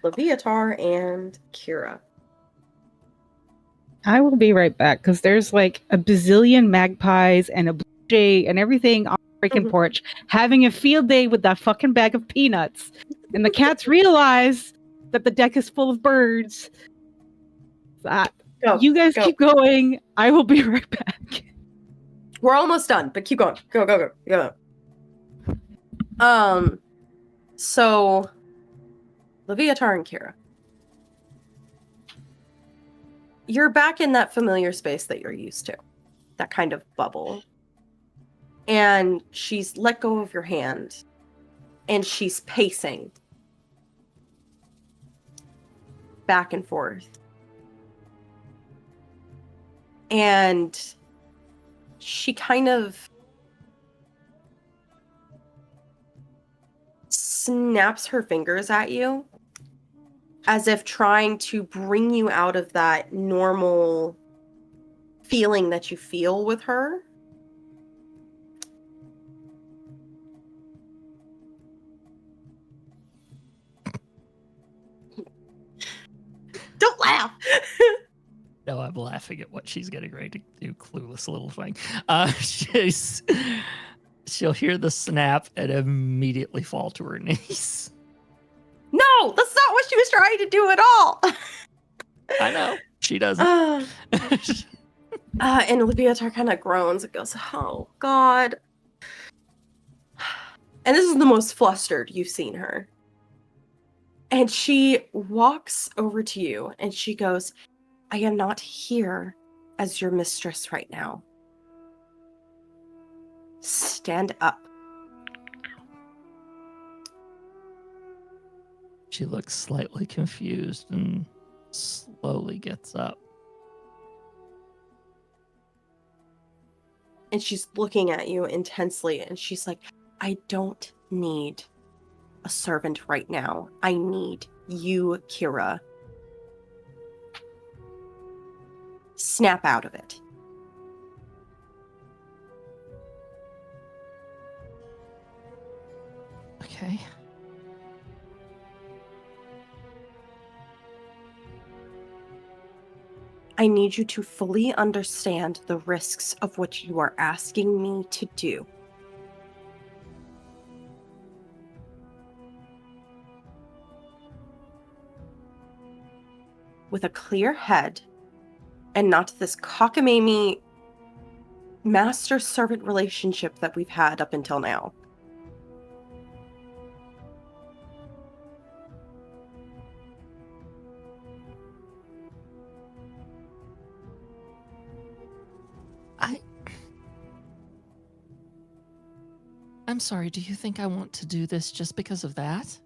Leviatar and Kira. I will be right back because there's like a bazillion magpies and a blue jay and everything on the freaking porch having a field day with that fucking bag of peanuts. And the cats realize that the deck is full of birds. You guys keep going. I will be right back. We're almost done, but keep going. Go. So Leviatar and Kira. You're back in that familiar space that you're used to. That kind of bubble. And she's let go of your hand. And she's pacing back and forth. And she kind of snaps her fingers at you as if trying to bring you out of that normal feeling that you feel with her. Don't laugh! No, I'm laughing at what she's getting ready to do, clueless little thing. She'll hear the snap and immediately fall to her knees. No, that's not what she was trying to do at all. I know. She doesn't. And Leviatar kind of groans and goes, oh, God. And this is the most flustered you've seen her. And she walks over to you and she goes, I am not here as your mistress right now. Stand up. She looks slightly confused and slowly gets up. And she's looking at you intensely and she's like, I don't need a servant right now. I need you, Kira. Snap out of it. Okay. I need you to fully understand the risks of what you are asking me to do. With a clear head, and not this cockamamie master-servant relationship that we've had up until now. I'm sorry, do you think I want to do this just because of that?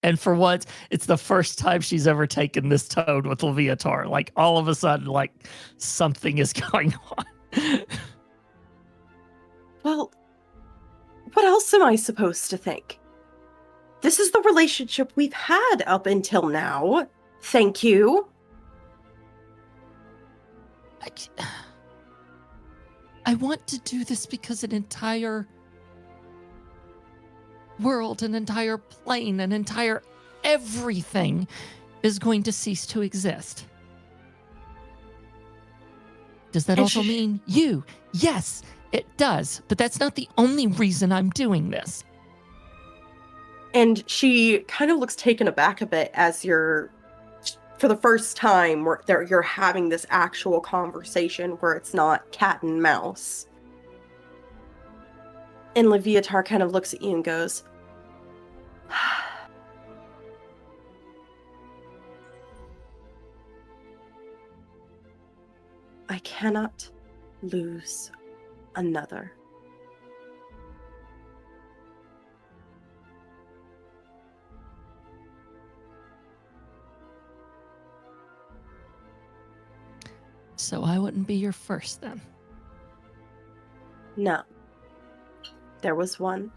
And for once, it's the first time she's ever taken this tone with Leviatar. Like, all of a sudden, like, something is going on. Well, what else am I supposed to think? This is the relationship we've had up until now. Thank you. I want to do this because an entire world, an entire plane, an entire everything is going to cease to exist. Does that And also mean you? Yes, it does. But that's not the only reason I'm doing this. And she kind of looks taken aback a bit as you're, for the first time, you're having this actual conversation where it's not cat and mouse. And Leviatar kind of looks at you and goes, I cannot lose another. So I wouldn't be your first then. No. There was one.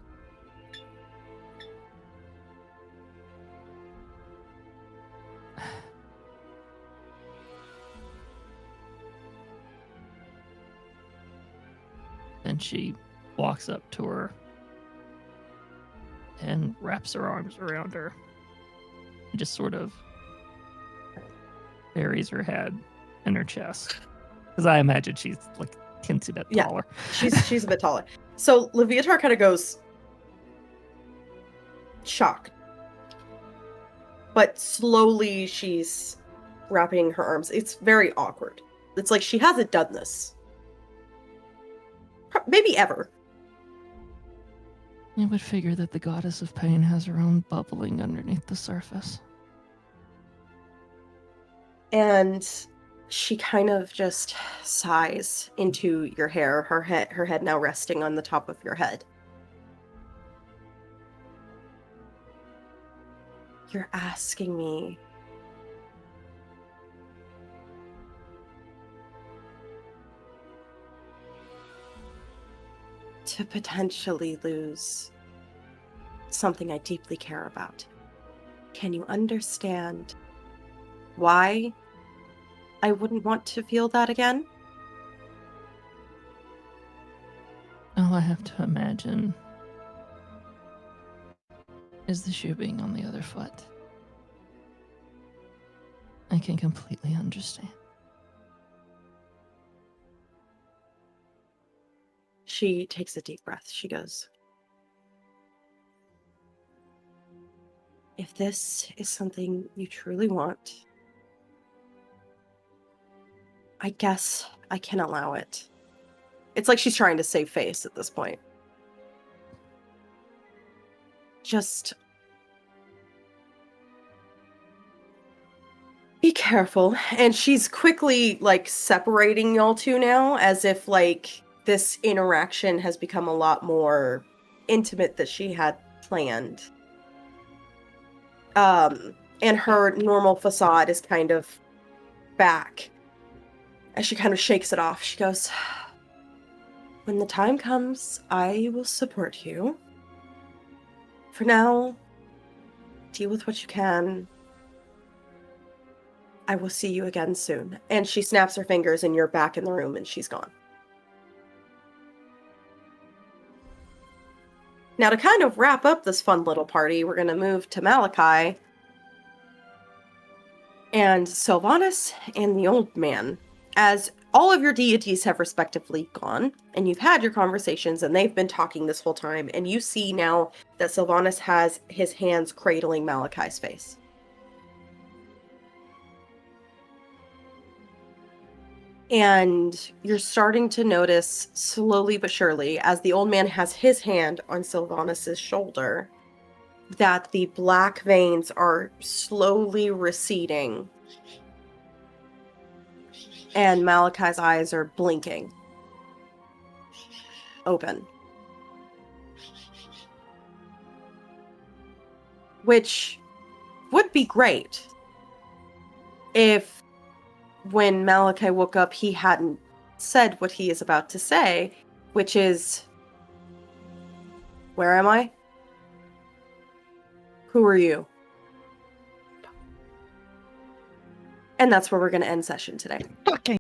And she walks up to her and wraps her arms around her and just sort of buries her head in her chest. Because I imagine she's like teensy bit taller. She's a bit taller. So Leviatar kind of goes shocked. But slowly she's wrapping her arms. It's very awkward. It's like she hasn't done this. Maybe ever. You would figure that the goddess of pain has her own bubbling underneath the surface. And she kind of just sighs into your hair, her head now resting on the top of your head. You're asking me to potentially lose something I deeply care about. Can you understand why I wouldn't want to feel that again? All I have to imagine is the shoe being on the other foot. I can completely understand. She takes a deep breath. She goes, if this is something you truly want, I guess I can allow it. It's like she's trying to save face at this point. Just be careful. And she's quickly like separating y'all two now, as if like this interaction has become a lot more intimate than she had planned. And her normal facade is kind of back. As she kind of shakes it off, she goes, when the time comes, I will support you. For now, deal with what you can. I will see you again soon. And she snaps her fingers and you're back in the room and she's gone. Now to kind of wrap up this fun little party, we're going to move to Malachi and Sylvanas and the old man. As all of your deities have respectively gone, and you've had your conversations, and they've been talking this whole time, and you see now that Sylvanas has his hands cradling Malachi's face. And you're starting to notice, slowly but surely, as the old man has his hand on Sylvanas' shoulder, that the black veins are slowly receding. And Malachi's eyes are blinking. Open. Which would be great if when Malachi woke up he hadn't said what he is about to say, which is, where am I? Who are you? And that's where we're going to end session today. Okay.